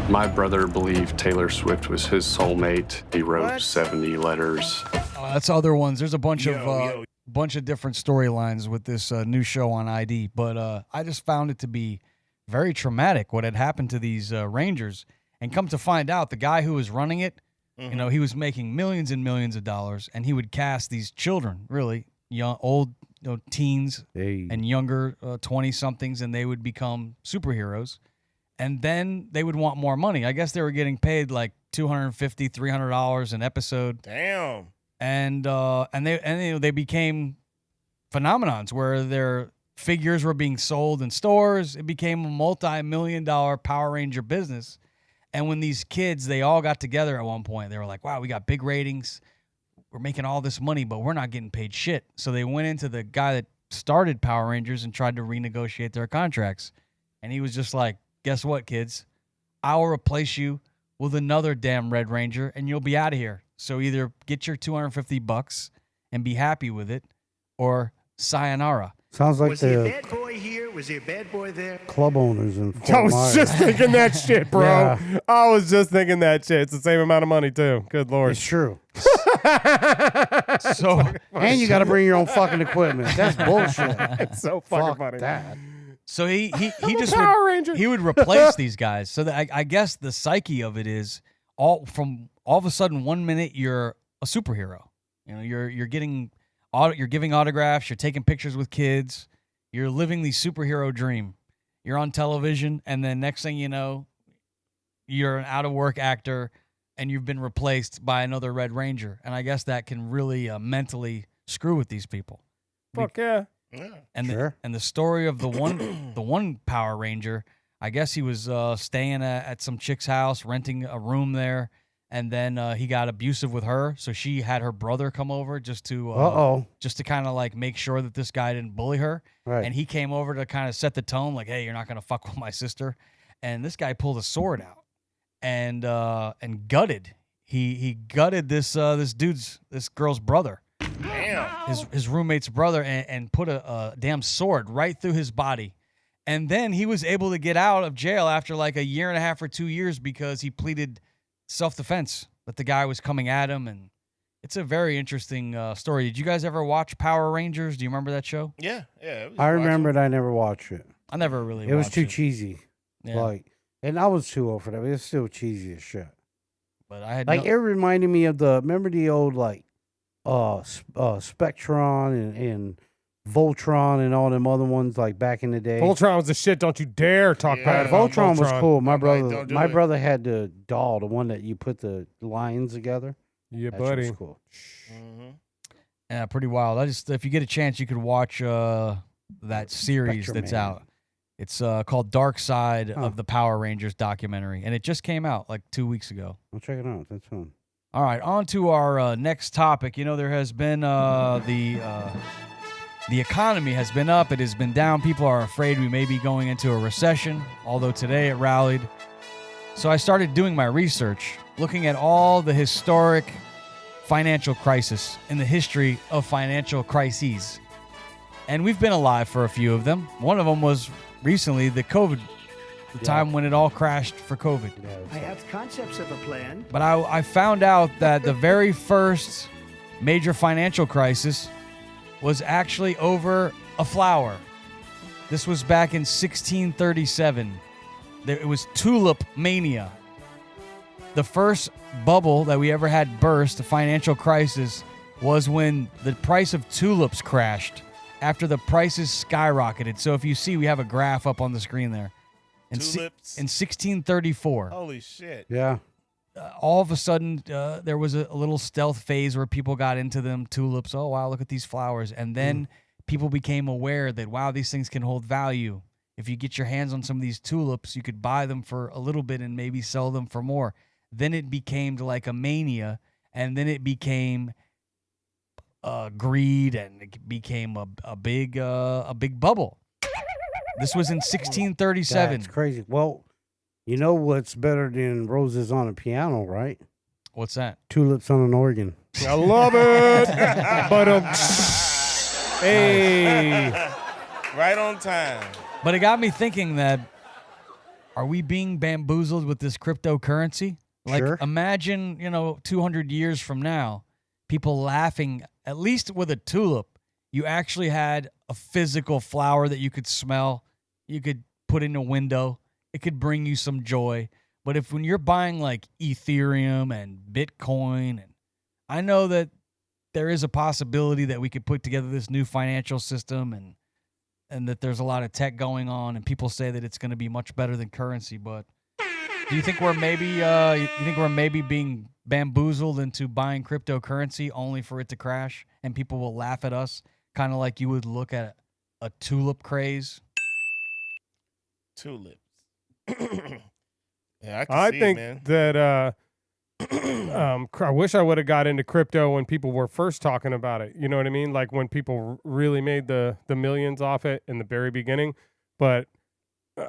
My brother believed Taylor Swift was his soulmate. He wrote 70 letters. That's other ones. There's a bunch Yo, of bunch of different storylines with this new show on ID, but I just found it to be very traumatic what had happened to these Rangers. And come to find out, the guy who was running it, you know, he was making millions and millions of dollars, and he would cast these children, really young, old, teens and younger 20-somethings, and they would become superheroes. And then they would want more money. I guess they were getting paid like $250, $300 an episode. Damn. And they became phenomenons where their figures were being sold in stores. It became a multi-million-dollar Power Ranger business. And when these kids, they all got together at one point, they were like, "Wow, we got big ratings. We're making all this money, but we're not getting paid shit." So they went into the guy that started Power Rangers and tried to renegotiate their contracts. And he was just like, "Guess what, kids? I'll replace you with another damn Red Ranger, and you'll be out of here. So either get your $250 and be happy with it, or sayonara." Sounds like Was he a the bad boy here? Was he a bad boy there? Club owners in Fort I was Myers. just thinking that shit, bro. Yeah. I was just thinking that shit. It's the same amount of money too. Good Lord. It's true. So And you got to bring your own fucking equipment. That's bullshit. It's so fucking Fuck funny. that. So he just Power Ranger. he would replace these guys. So that I guess the psyche of it is all of a sudden 1 minute you're a superhero. You know, you're giving autographs, you're taking pictures with kids, you're living the superhero dream. You're on television, and then next thing you know, you're an out of work actor, and you've been replaced by another Red Ranger. And I guess that can really mentally screw with these people. Fuck yeah. And Sure. the story of the one Power Ranger, I guess he was staying at some chick's house, renting a room there, and then he got abusive with her, so she had her brother come over just to kind of like make sure that this guy didn't bully her. Right. And he came over to kind of set the tone, like, "Hey, you're not gonna fuck with my sister." And this guy pulled a sword out and gutted. He gutted this girl's brother. Damn. His roommate's brother, and put a damn sword right through his body. And then he was able to get out of jail after like a year and a half or 2 years because he pleaded self-defense, that the guy was coming at him. And it's a very interesting story. Did you guys ever watch Power Rangers? Do you remember that show? Yeah. I remember it. I never watched it. I never really It was watched too cheesy. Yeah. And I was too old for that. But it's still cheesy as shit. But I had It reminded me of remember the old Spectron and Voltron and all them other ones like back in the day. Voltron was the shit. Don't you dare talk bad about Voltron was cool. My Nobody- brother had the doll, the one that you put the lines together. Yeah, That shit buddy. was cool. Yeah, pretty wild. If you get a chance, you could watch that series Spectrum that's Man. out. It's called Dark Side of the Power Rangers documentary, and it just came out like 2 weeks ago. I'll check it out. That's fun. All right, on to our next topic. You know, there has been the economy has been up. It has been down. People are afraid we may be going into a recession, although today it rallied. So I started doing my research, looking at all the historic financial crisis in the history of financial crises. And we've been alive for a few of them. One of them was recently the time when it all crashed for COVID. I have concepts of a plan. But I found out that the very first major financial crisis was actually over a flower. This was back in 1637. It was tulip mania. The first bubble that we ever had burst, a financial crisis, was when the price of tulips crashed after the prices skyrocketed. So if you see, we have a graph up on the screen there. In Tulips. In 1634. Holy shit. Yeah. All of a sudden, there was a little stealth phase where people got into them, tulips. Oh, wow, look at these flowers. And then people became aware that, wow, these things can hold value. If you get your hands on some of these tulips, you could buy them for a little bit and maybe sell them for more. Then it became like a mania, and then it became greed, and it became a big bubble. This was in 1637. That's crazy. Well, you know what's better than roses on a piano, right? What's that? Tulips on an organ. I love it. But hey, Right on time. But it got me thinking that, are we being bamboozled with this cryptocurrency? Like, Sure. imagine, 200 years from now, people laughing, at least with a tulip, you actually had a physical flower that you could smell, you could put in a window, it could bring you some joy. But when you're buying like Ethereum and Bitcoin, and I know that there is a possibility that we could put together this new financial system, and that there's a lot of tech going on, and people say that it's going to be much better than currency. But do you think we're maybe being bamboozled into buying cryptocurrency only for it to crash, and people will laugh at us, kind of like you would look at a tulip craze? Tulips. Yeah, I see, think man. that I wish I would have got into crypto when people were first talking about it. You know what I mean? Like when people really made the millions off it in the very beginning. But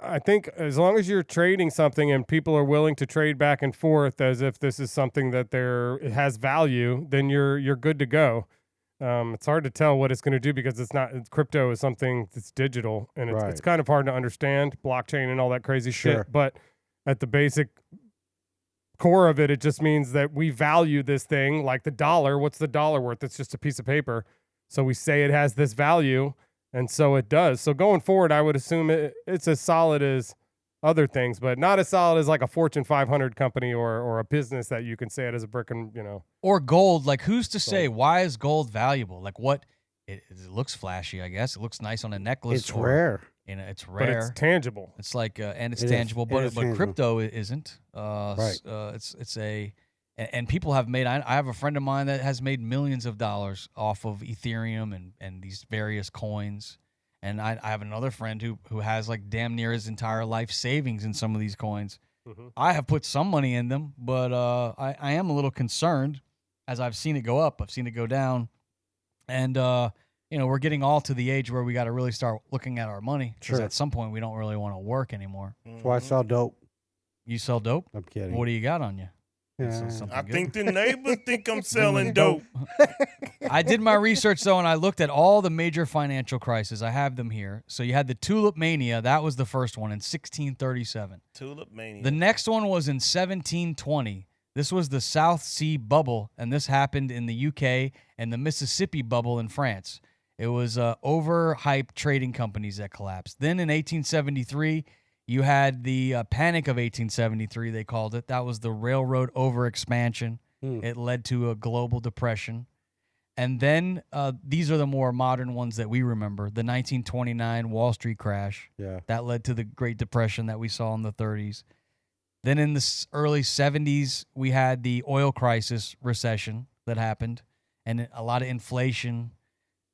I think as long as you're trading something and people are willing to trade back and forth as if this is something that it has value, then you're good to go. It's hard to tell what it's going to do because crypto is something that's digital, and it's kind of hard to understand blockchain and all that crazy shit. But at the basic core of it, it just means that we value this thing like the dollar. What's the dollar worth? It's just a piece of paper. So we say it has this value, and so it does. So going forward, I would assume it's as solid as other things, but not as solid as like a Fortune 500 company or a business that you can say it as a brick and, Or gold. Like, who's to say, why is gold valuable? Like, what? It looks flashy, I guess. It looks nice on a necklace. It's rare. It's rare. But it's tangible. It's like, and it's tangible, but crypto isn't. Right. It's and people have made, I have a friend of mine that has made millions of dollars off of Ethereum and these various coins. And I have another friend who has like damn near his entire life savings in some of these coins. Mm-hmm. I have put some money in them, but I am a little concerned as I've seen it go up. I've seen it go down. And, we're getting all to the age where we got to really start looking at our money. Because at some point we don't really want to work anymore. That's why I sell dope. You sell dope? I'm kidding. What do you got on you? Yeah. I think the neighbors think I'm selling dope. I did my research, though, and I looked at all the major financial crises. I have them here. So you had the Tulip Mania. That was the first one in 1637. Tulip Mania. The next one was in 1720. This was the South Sea Bubble, and this happened in the UK, and the Mississippi Bubble in France. It was overhyped trading companies that collapsed. Then in 1873, you had the Panic of 1873, they called it. That was the railroad overexpansion. It led to a global depression. And then these are the more modern ones that we remember. The 1929 Wall Street crash. Yeah. That led to the Great Depression that we saw in the 30s. Then in the early 70s, we had the oil crisis recession that happened and a lot of inflation.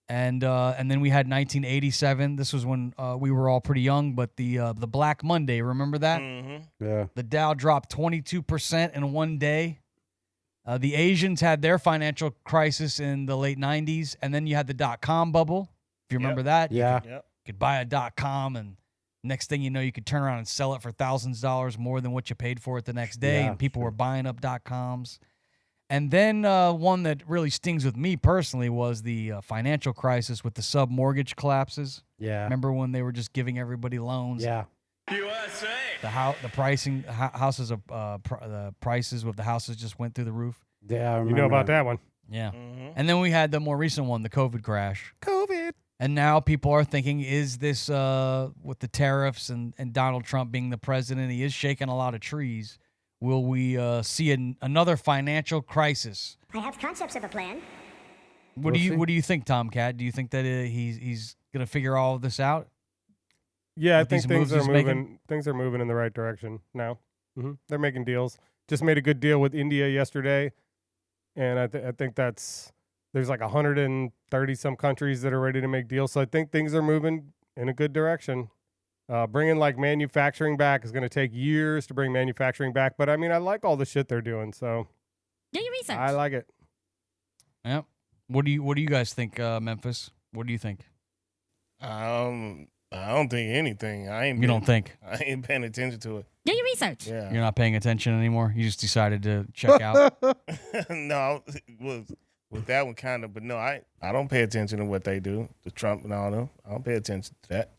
And then we had 1987. This was when we were all pretty young, but the Black Monday, remember that? Mm-hmm. Yeah. The Dow dropped 22% in one day. The Asians had their financial crisis in the late 90s, and then you had the dot-com bubble. If you remember that, Yeah. you could buy a dot-com, and next thing you know, you could turn around and sell it for thousands of dollars more than what you paid for it the next day, and people were buying up dot-coms. And then one that really stings with me personally was the financial crisis with the sub-mortgage collapses. Yeah. Remember when they were just giving everybody loans? Yeah. USA. The pricing houses of the prices of the houses just went through the roof. Yeah, I remember. You know about that one. Yeah. Mm-hmm. And then we had the more recent one, the COVID crash. COVID. And now people are thinking, is this with the tariffs and Donald Trump being the president, he is shaking a lot of trees. Will we see another financial crisis? I have concepts of a plan. What do you think, Tomkat? Do you think that he's going to figure all of this out? Yeah, I think things are moving. Things are moving in the right direction now. Mm-hmm. They're making deals. Just made a good deal with India yesterday, and I think there's like 130 some countries that are ready to make deals. So I think things are moving in a good direction. Bringing like manufacturing back is going to take years to bring manufacturing back, but I mean, I like all the shit they're doing, so do your research. I like it. Yep. What do you guys think, Memphis? What do you think? I don't think anything. You don't think? I ain't paying attention to it. Do your research. Yeah. You're not paying attention anymore? You just decided to check out? No, with that one kind of, but no, I don't pay attention to what they do, the Trump and all them. I don't pay attention to that.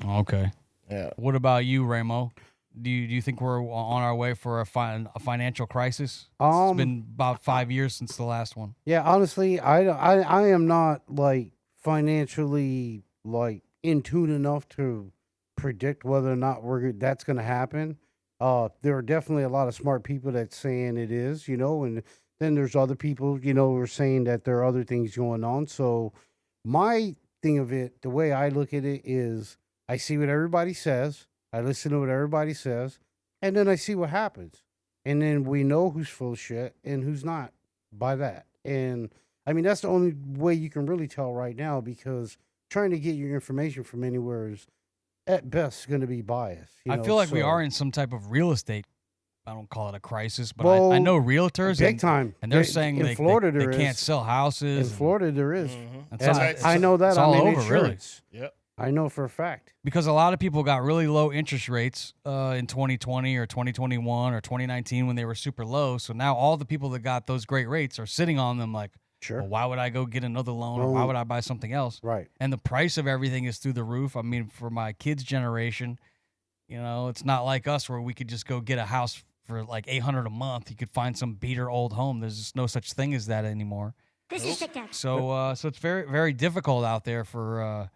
Okay. Yeah. What about you, Ramo? Do you think we're on our way for a financial crisis? It's been about 5 years since the last one. Yeah, honestly, I am not like financially like in tune enough to predict whether or not that's going to happen. There are definitely a lot of smart people that's saying it is, and then there's other people, who are saying that there are other things going on. So my thing of it, the way I look at it is I see what everybody says. I listen to what everybody says, and then I see what happens. And then we know who's full of shit and who's not by that. And I mean, that's the only way you can really tell right now, because trying to get your information from anywhere is at best going to be biased. I feel like we are in some type of real estate. I don't call it a crisis, but Well, I know realtors big time. and they're saying in they Florida they there can't is. sell houses. In Florida, there is. Mm-hmm. And I know that. It's all I'm in over, insurance. Really. Yep. I know for a fact. Because a lot of people got really low interest rates in 2020 or 2021 or 2019 when they were super low. So now all the people that got those great rates are sitting on them like, Sure. Well, why would I go get another loan, or why would I buy something else? Right. And the price of everything is through the roof. I mean, for my kids' generation, it's not like us where we could just go get a house for like $800 a month. You could find some beater old home. There's just no such thing as that anymore. This is TikTok. So it's very, very difficult out there for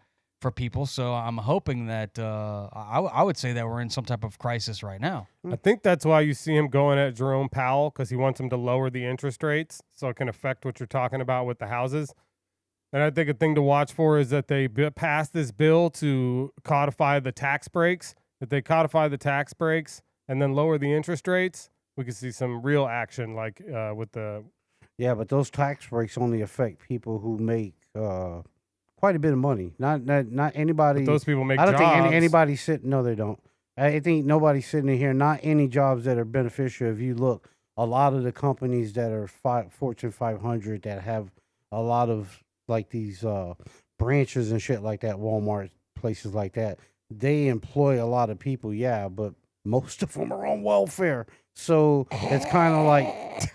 people. So I'm hoping that I would say that we're in some type of crisis right now. I think that's why you see him going at Jerome Powell, because he wants him to lower the interest rates so it can affect what you're talking about with the houses. And I think a thing to watch for is that they pass this bill to codify the tax breaks. If they codify the tax breaks and then lower the interest rates, we could see some real action, like with the. Yeah, but those tax breaks only affect people who make quite a bit of money. Not anybody. But those people make. I don't jobs. think anybody sitting. No, they don't. I think nobody's sitting in here. Not any jobs that are beneficial. If you look, a lot of the companies that are Fortune 500 that have a lot of like these branches and shit like that, Walmart, places like that, they employ a lot of people. Yeah, but most of them are on welfare. So it's kind of like,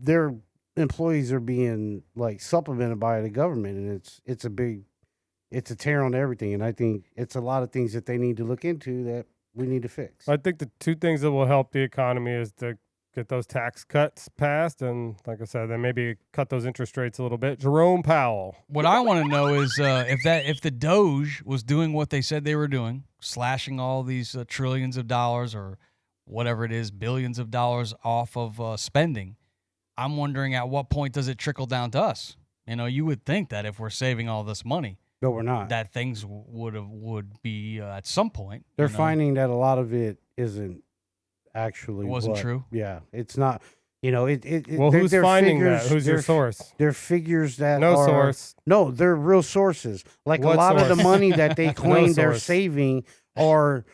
their employees are being like supplemented by the government, and it's a tear on everything. And I think it's a lot of things that they need to look into that we need to fix. I think the two things that will help the economy is to get those tax cuts passed, and like I said, then maybe cut those interest rates a little bit. Jerome Powell. What I want to know is if the Doge was doing what they said they were doing, slashing all these trillions of dollars or whatever it is, billions of dollars off of spending, I'm wondering at what point does it trickle down to us? You would think that if we're saving all this money, no, we're not. That things would be at some point. They're finding that a lot of it isn't actually. It wasn't true. Yeah, it's not. Well, who's finding that? Who's your source? They're figures that no are, source. No, they're real sources. Like what a lot source? of the money that they claim they're source. saving are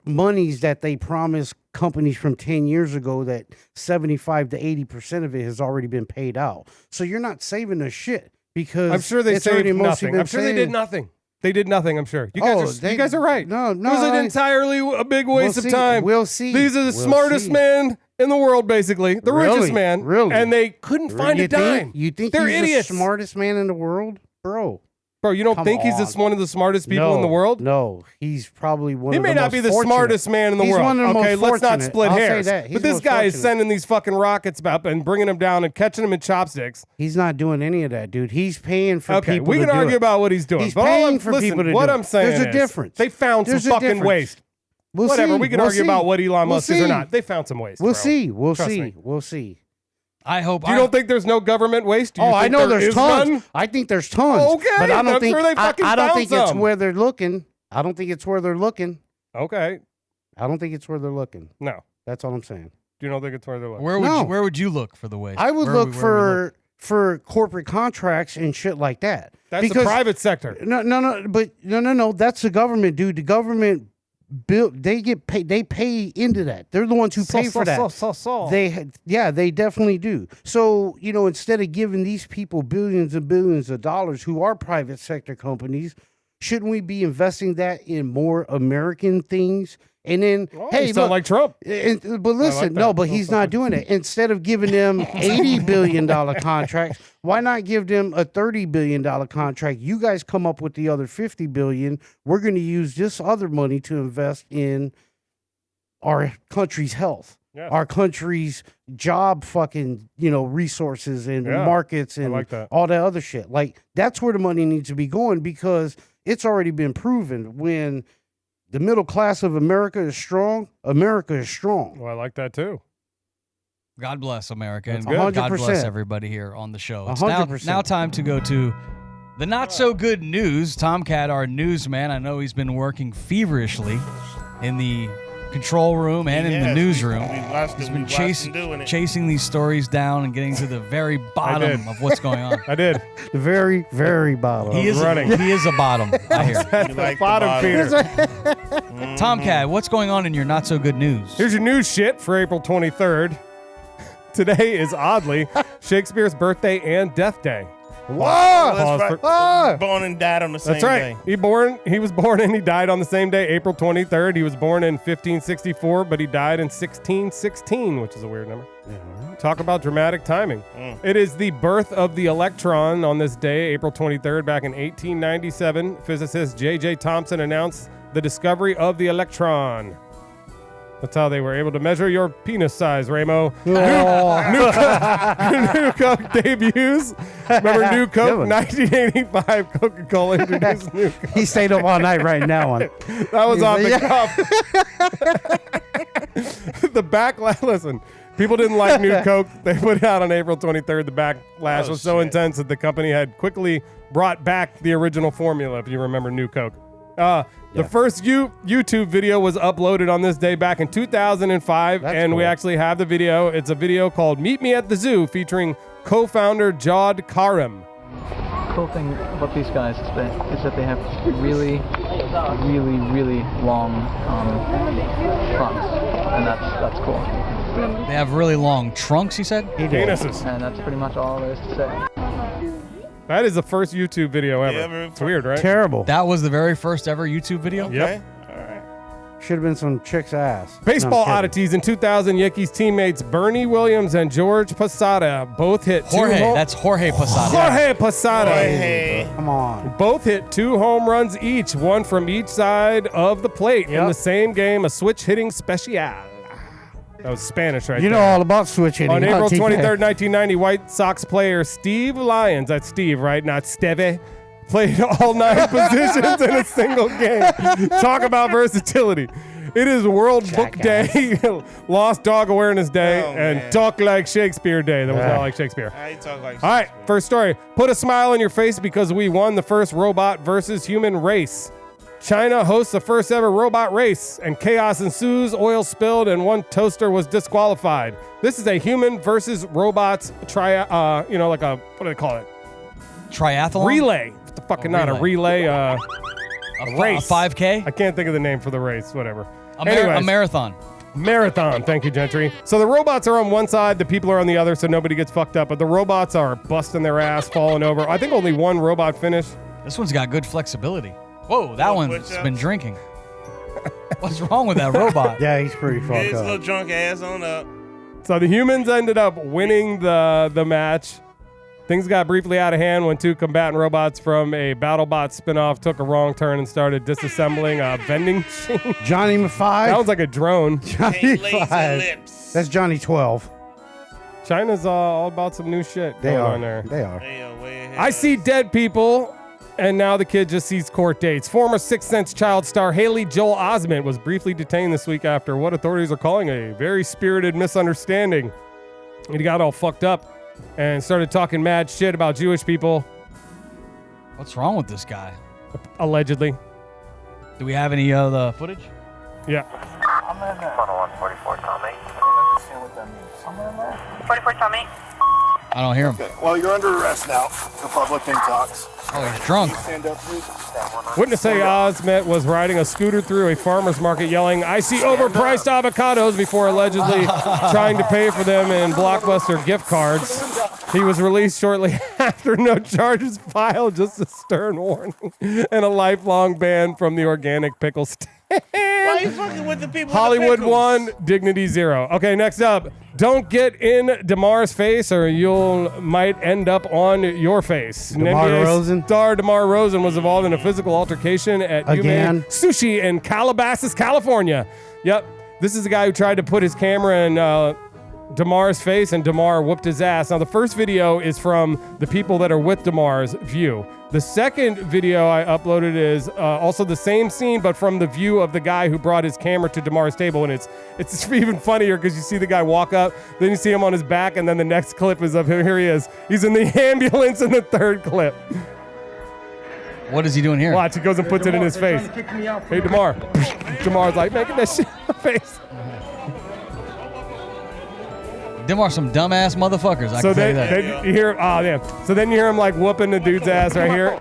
monies that they promised companies from 10 years ago that 75 to 80% of it has already been paid out. So you're not saving a shit because I'm sure they it's saved already mostly nothing. been I'm sure they saved. did nothing. They did nothing, I'm sure. You guys are right. No, It was an entirely a big waste of time. We'll see. These are the smartest men in the world, basically. The richest man. Really? And they couldn't find a dime. You think they're he's idiots. the smartest man in the world? Bro, you don't think he's one of the smartest people in the world? No, he's probably one He of the may not most be the fortunate. smartest man in the He's world. one of the Okay, most let's not fortunate. split I'll say hairs. that. He's But this most guy is fortunate. sending these fucking rockets up and bringing them down and catching them in chopsticks. He's not doing any of that, dude. He's paying for Okay, people we to can do argue it. about what he's doing. He's but paying for listen, people to what do I'm it. saying There's a is difference. They found There's some a fucking difference. waste. We'll Whatever, see. we can We'll argue see. about what Elon Musk is or see. not. They found some waste. We'll bro. see. We'll Trust see. me. We'll see. I hope. You don't think there's no government waste? Do you I think know there there's is tons. none? I think there's tons. Okay, but I don't I'm think sure they fucking I don't found think it's some. where they're looking. I don't think it's where they're looking. Okay. I don't think it's where they're looking. No. That's all I'm saying. You don't think it's where they're looking? Where would you look for the waste? I would Where look where for corporate contracts and shit like that. That's the private sector. No. That's the government, dude. The government they get paid. They pay into that. They're the ones who pay for that. They definitely do. So instead of giving these people billions and billions of dollars who are private sector companies, shouldn't we be investing that in more American things? And then, hey, you sound like Trump. But listen, but he's not doing it. Instead of giving them $80 billion contracts, why not give them a $30 billion contract? You guys come up with the other $50 billion. We're going to use this other money to invest in our country's health, our country's job fucking, resources and markets and all that other shit. Like, that's where the money needs to be going, because it's already been proven when the middle class of America is strong, America is strong. Well, I like that too. God bless America, and That's God 100%. bless everybody here on the show. It's 100%. now time to go to the not so good news. Tomkat, our newsman, I know he's been working feverishly in the control room and in the newsroom. He's been chasing these stories down and getting to the very bottom of what's going on. I did. The very, very bottom. He is a bottom. I hear. Like bottom feeder. Tomkat, what's going on in your not so good news? Here's your news shit for April 23rd. Today is oddly Shakespeare's birthday and death day. Born and died on the same That's right. day. He was born and he died on the same day, April 23rd. He was born in 1564, but he died in 1616, which is a weird number. Talk about dramatic timing. It is the birth of the electron on this day, April 23rd, back in 1897. Physicist J.J. Thomson announced the discovery of the electron. That's how they were able to measure your penis size, Ramo. New Coke debuts. Remember New Coke? 1985, Coca-Cola introduced New Coke. He stayed up all night writing that one. That was off the cuff. The backlash, listen, people didn't like New Coke. They put it out on April 23rd. The backlash was so intense that the company had quickly brought back the original formula, if you remember New Coke. The first YouTube video was uploaded on this day back in 2005, and we actually have the video. It's a video called Meet Me at the Zoo featuring co-founder Jawd Karim. Cool thing about these guys is that they have really, really, really long trunks, and that's cool. They have really long trunks, you said? Penises. And that's pretty much all there is to say. That is the first YouTube video ever. It's weird, right? Terrible. That was the very first ever YouTube video? Yep. Should have been some chick's ass. Baseball No, I'm oddities in 2000, Yankees teammates Bernie Williams and George Posada both hit Jorge. That's Jorge Posada. Jorge Posada. kidding. Come on. Both hit 2 home runs each, one from each side of the plate in the same game, a switch hitting special. That was Spanish right there. You know all about switch hitting. On huh, April TK? 23rd, 1990, White Sox player Steve Lyons, that's Steve, right? Not Steve, played all 9 positions in a single game. Talk about versatility. It is World Book Day, Lost Dog Awareness Day, and Talk Like Shakespeare Day. That was not like Shakespeare. How you talk like All right, first story. Put a smile on your face because we won the first robot versus human race. China hosts the first ever robot race, and chaos ensues, oil spilled, and one toaster was disqualified. This is a human versus robots what do they call it? Triathlon? Relay. What the fuck, not a relay, a race. A 5K? I can't think of the name for the race, whatever. A Anyways. marathon. Marathon. Thank you, Gentry. So the robots are on one side, the people are on the other, so nobody gets fucked up, but the robots are busting their ass, falling over. I think only one robot finished. This one's got good flexibility. Whoa, that one's been drinking. What's wrong with that robot? Yeah, he's pretty Get fucked his up. little drunk ass on up. So the humans ended up winning the match. Things got briefly out of hand when 2 combatant robots from a BattleBot spinoff took a wrong turn and started disassembling a vending machine. Johnny 5. That was like a drone. Johnny Laser 5. lips. That's Johnny 12. China's all about some new shit They going are. on there. They are. They are way ahead. I see dead people, and now the kid just sees court dates. Former Sixth Sense child star Haley Joel Osment was briefly detained this week after what authorities are calling a very spirited misunderstanding. He got all fucked up and started talking mad shit about Jewish people. What's wrong with this guy? Allegedly. Do we have any of the footage? Yeah. I'm in there. 10144 Tommy. See what that means. Somewhere in there? 44 Tommy. I don't hear him. Okay. Well, you're under arrest now for public detox. Oh, he's drunk. Stand up, please. Witness say Osment was riding a scooter through a farmer's market yelling, "I see overpriced avocados," before allegedly trying to pay for them in Blockbuster gift cards. He was released shortly after, no charges filed, just a stern warning and a lifelong ban from the organic pickle stand. Why are you fucking with the people? Hollywood with the 1, Dignity 0. Okay, next up. Don't get in DeMar's face or you'll might end up on your face. DeMar DeRozan? Star DeMar DeRozan was involved in a physical altercation at Again? Yume Sushi in Calabasas, California. Yep. This is the guy who tried to put his camera in DeMar's face, and DeMar whooped his ass. Now, the first video is from the people that are with DeMar's view. The second video I uploaded is also the same scene, but from the view of the guy who brought his camera to DeMar's table, and it's even funnier because you see the guy walk up, then you see him on his back, and then the next clip is of him. Here he is. He's in the ambulance in the third clip. What is he doing here? Watch, he goes and puts it in his face. Hey, DeMar. DeMar's like, making that shit in the face. Them are some dumbass motherfuckers. I can tell you that. Then you hear, oh damn. So then you hear him like whooping the dude's ass right here,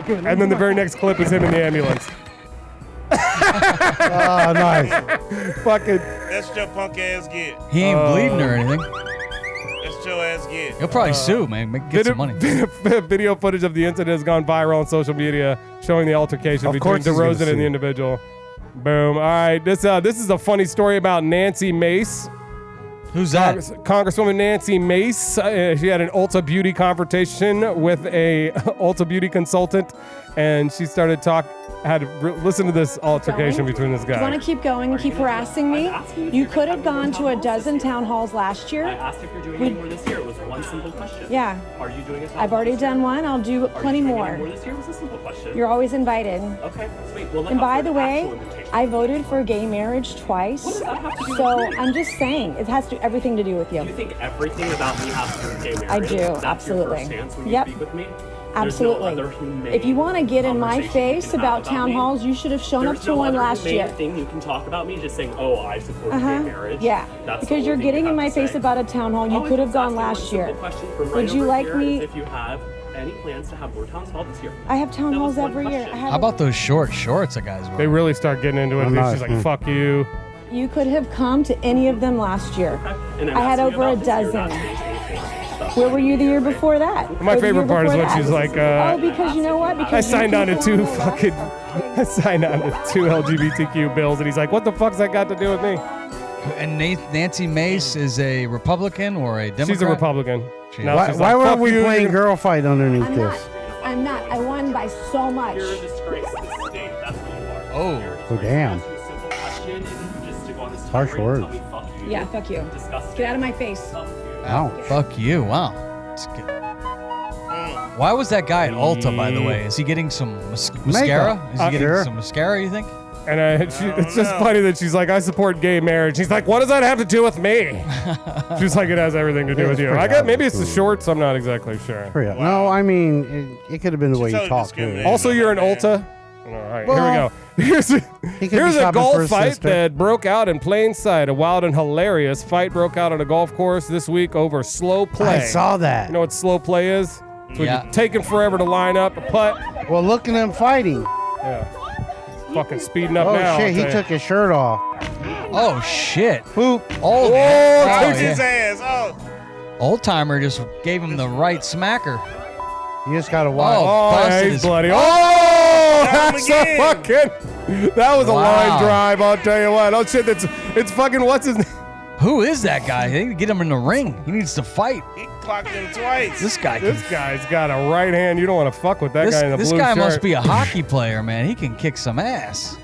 and then the very next clip is him in the ambulance. Oh, nice. Fucking. That's your punk ass get. He ain't bleeding or anything. That's your your ass get? He'll probably sue, man. Get some money. Video footage of the incident has gone viral on social media, showing the altercation between DeRozan and the individual. Boom. All right, this is a funny story about Nancy Mace. Who's that? Congresswoman Nancy Mace. She had an Ulta Beauty confrontation with a Ulta Beauty consultant, and she started listen to this altercation between this guy. You want to keep going, keep harassing me? You could have gone to a dozen town halls last year. I asked if you're doing any more this year. It was one simple question. Yeah. Are you doing a town I've already done one. I'll do plenty more. Any more this year? It was a simple question. You're always invited. Okay, sweet. Well, And by the way, I voted for gay marriage twice. What does that have to do with So me? I'm just saying, it has everything to do with you. You think everything about me has to do with gay marriage? I do, That's absolutely. Your first stance when you Yep. speak with me? Absolutely. There's no other humane If you want to get in my conversation face you can about have town me. halls, you should have shown up There's to no one other last humane year. thing you can talk about me just saying, oh, I support gay marriage. Yeah, That's the because only you're thing getting you in have my to face say. about a town hall. You All I could have was gone asking last one year. simple question from right Would you over like here me? is if you have any plans to have more town hall this year? I have town That halls was one every year. question. How about those short shorts that guys wear? They really start getting into it. I'm not- She's like, "Fuck you." You could have come to any of them last year. And I'm I had asking you over a about this year, dozen. not changing anything. Where were you the year before that? My Or the favorite year part is before when that? she's like, oh, because you know what? Because I you signed on to people two on the left fucking. side. I signed on to 2 LGBTQ bills, and he's like, "What the fuck's that got to do with me?" And Nancy Mace is a Republican or a Democrat? She's a Republican. She- Now Why, she's why like, weren't "Fuck we you." playing girl fight underneath I'm this? not. I'm not. I won by so much. You're a disgrace to the state. That's what you are. Oh. You're a Oh, disgrace. damn. I asked you a simple question, and you just to go on this Harsh tirade and tell words. me, fuck you. Yeah, fuck you. Disgusting. Get out of my face. Fuck you. Wow. Fuck you. Wow. Why was that guy at Ulta, by the way? Is he getting some mascara? Is he getting Sure. some mascara, you think? And it's just funny that she's like, "I support gay marriage." He's like, "What does that have to do with me?" She's like, "It has everything to do with you." I guess maybe it's the shorts. I'm not exactly sure. No, I mean, it could have been the way you totally talked to discriminating. her. Also, you're an Ulta. All right, Well, here we go. Here's he could be a shopping for golf his fight sister. that broke out in plain sight. A wild and hilarious fight broke out on a golf course this week over slow play. I saw that. You know what slow play is? It's when Yeah. you're taking forever to line up a putt. Well, look at them fighting. Yeah. Fucking speeding up Oh now. shit, I'll he tell took his shirt off. Oh, shit. Boop. Oh, took His ass. Oh. Old timer just gave him the right smacker. You just gotta watch. Oh, yeah, busted he's his- bloody. Oh, Got him that's a again. fucking. That was a Wow. line drive, I'll tell you what. Oh shit, it's fucking what's his name? Who is that guy? They need to get him in the ring. He needs to fight. He clocked him twice. This guy can. This guy's got a right hand. You don't want to fuck with that This, guy in the this blue guy shirt. must be a hockey player, man. He can kick some ass.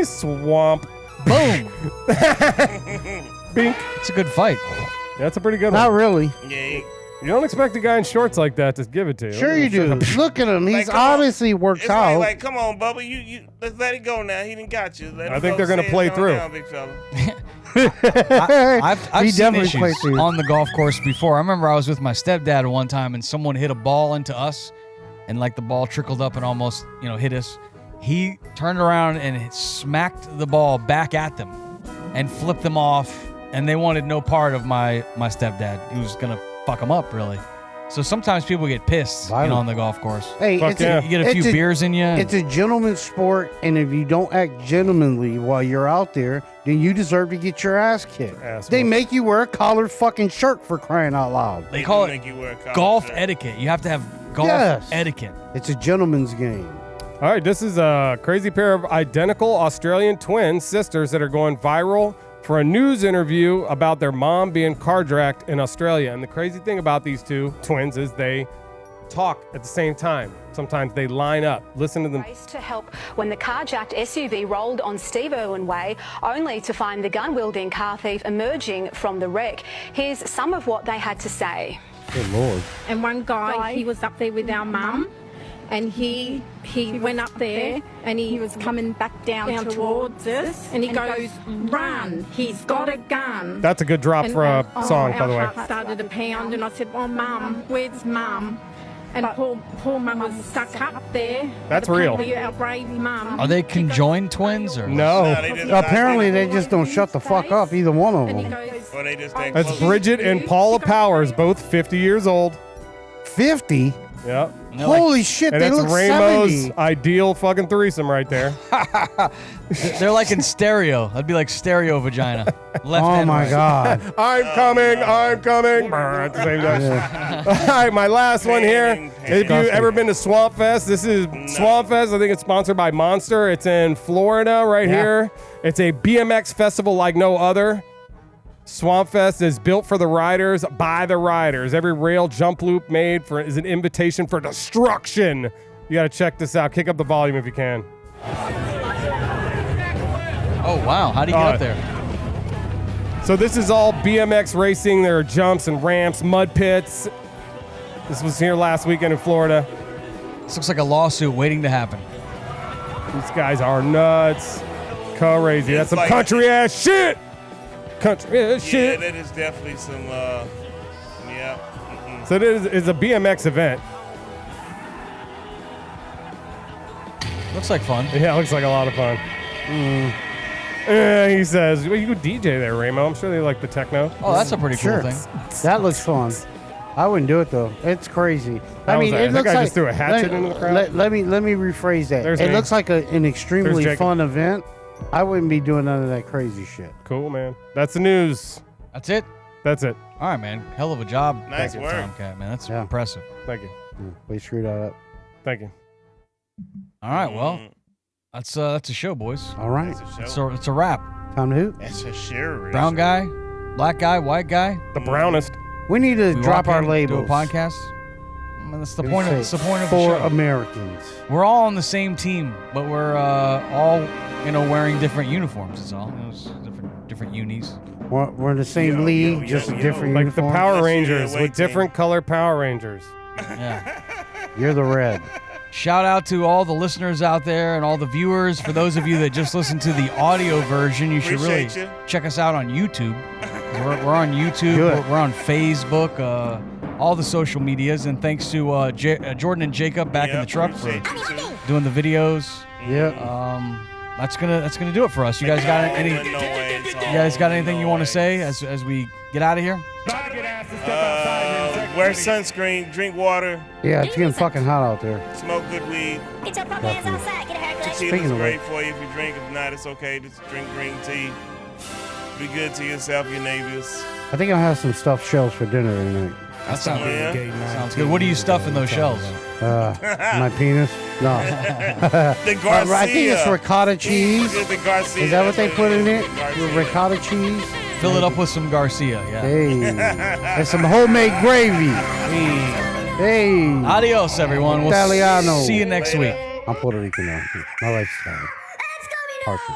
Swamp. Boom. Bink. It's a good fight. That's a pretty good Not one. really. Yeah. You don't expect a guy in shorts like that to give it to you. Sure you do. Look at him. He's Like, come on. obviously works It's out. like, come on, Bubba. You let's let it go now. He didn't got you. Let I him think go. they're gonna Say it play on through. down, big fella. I've He seen definitely played issues through. on the golf course before. I remember I was with my stepdad one time and someone hit a ball into us and like the ball trickled up and almost, hit us. He turned around and smacked the ball back at them and flipped them off, and they wanted no part of my stepdad. He was going to fuck them up, really. So sometimes people get pissed, on the golf course. Hey, Fuck it's yeah. You get a few beers in you. It's a gentleman's sport, and if you don't act gentlemanly while you're out there, then you deserve to get your ass kicked. They make you wear a collared fucking shirt for crying out loud. They call make you wear a it collar golf shirt. etiquette. You have to have golf Yes. etiquette. It's a gentleman's game. All right, this is a crazy pair of identical Australian twin sisters that are going viral for a news interview about their mom being carjacked in Australia. And the crazy thing about these two twins is they talk at the same time. Sometimes they line up. Listen to them. To help when the carjacked SUV rolled on Steve Irwin Way, only to find the gun-wielding car thief emerging from the wreck. Here's some of what they had to say. Good Lord. And one guy, he was up there with our mum, and he went up there, and he was coming back down towards us, and he goes, "Run! He's got a gun." That's a good drop for a song, by the way. Our heart started to pound, and I said, "Oh, Mum, where's Mum?" And poor Mum was stuck up there. That's But real. apparently Our brave Mum. Are they conjoined twins or No. Apparently, they just don't shut the fuck up, either one of them. Or they just think That's Bridget and Paula Powers, both 50 years old. 50? Yep. Holy shit, and they that's look Ramo's 70. ideal fucking threesome right there. They're like in stereo. That'd be like stereo vagina. Left Oh and my right. God. I'm coming. At the same time. All right, my last one here. If you've ever been to Swamp Fest, this is Swamp Fest. I think it's sponsored by Monster. It's in Florida right here. It's a BMX festival like no other. Swamp Fest is built for the riders, by the riders. Every rail jump loop made is an invitation for destruction. You got to check this out. Kick up the volume if you can. Oh, wow. How do you get up there? So this is all BMX racing. There are jumps and ramps, mud pits. This was here last weekend in Florida. This looks like a lawsuit waiting to happen. These guys are nuts. Crazy. That's some like- country ass shit. Country ass shit. Yeah, that is definitely some, yeah. So it is a BMX event. Looks like fun. Yeah, it looks like a lot of fun. He says, well, you could DJ there, Ramo. I'm sure they like the techno. Oh, that's a pretty cool thing. That looks fun. I wouldn't do it though. It's crazy. That was it that looks guy like just threw a hatchet into the crowd. Let me rephrase that. There's It me. looks like an There's extremely Jacob. fun event. I wouldn't be doing none of that crazy shit. Cool, man. That's the news. That's it? That's it. All right, man. Hell of a job. Nice back at work. Tomkat, man. That's impressive. Thank you. We screwed that up. Thank you. All right, well, that's a show, boys. All right. It's a wrap. Time to hoot. That's a sure. Brown guy, black guy, white guy. The brownest. We need to We drop walk our in, labels. Do a podcast. I mean, that's the We point of say it's the point of for the show. Americans. We're all on the same team, but we're all wearing different uniforms. That's all. It's different unis. We're in the same league, just different Like uniforms. the Power Rangers with different color Power Rangers. Yeah. You're the red. Shout out to all the listeners out there and all the viewers. For those of you that just listen to the audio version, you should really Appreciate you. check us out on YouTube. We're on YouTube. Good. We're on Facebook. All the social medias. And thanks to Jordan and Jacob back in the truck for doing the videos. Yeah. That's gonna do it for us. You guys got anything you want to say as we get out of here? Wear sunscreen, drink water, Yeah, it's getting fucking hot out there. smoke good weed. Get your punk ass outside. Get a haircut. Tequila's Speaking of great for you if you drink. If not, it's okay. Just drink green tea. Be good to yourself, your neighbors. I think I'll have some stuffed shells for dinner tonight. That sounds Yeah. sounds good. What do you stuff in those shells? My penis? No. The Garcia. I think it's ricotta cheese. The Garcia. Is that what they put in it? Garcia. Ricotta cheese? Fill it up with some Garcia. Yeah. Hey. And some homemade gravy. Hey. Adios, everyone. We'll Italiano. see you next week. I'm Puerto Rican now. My life's Italian. Partial.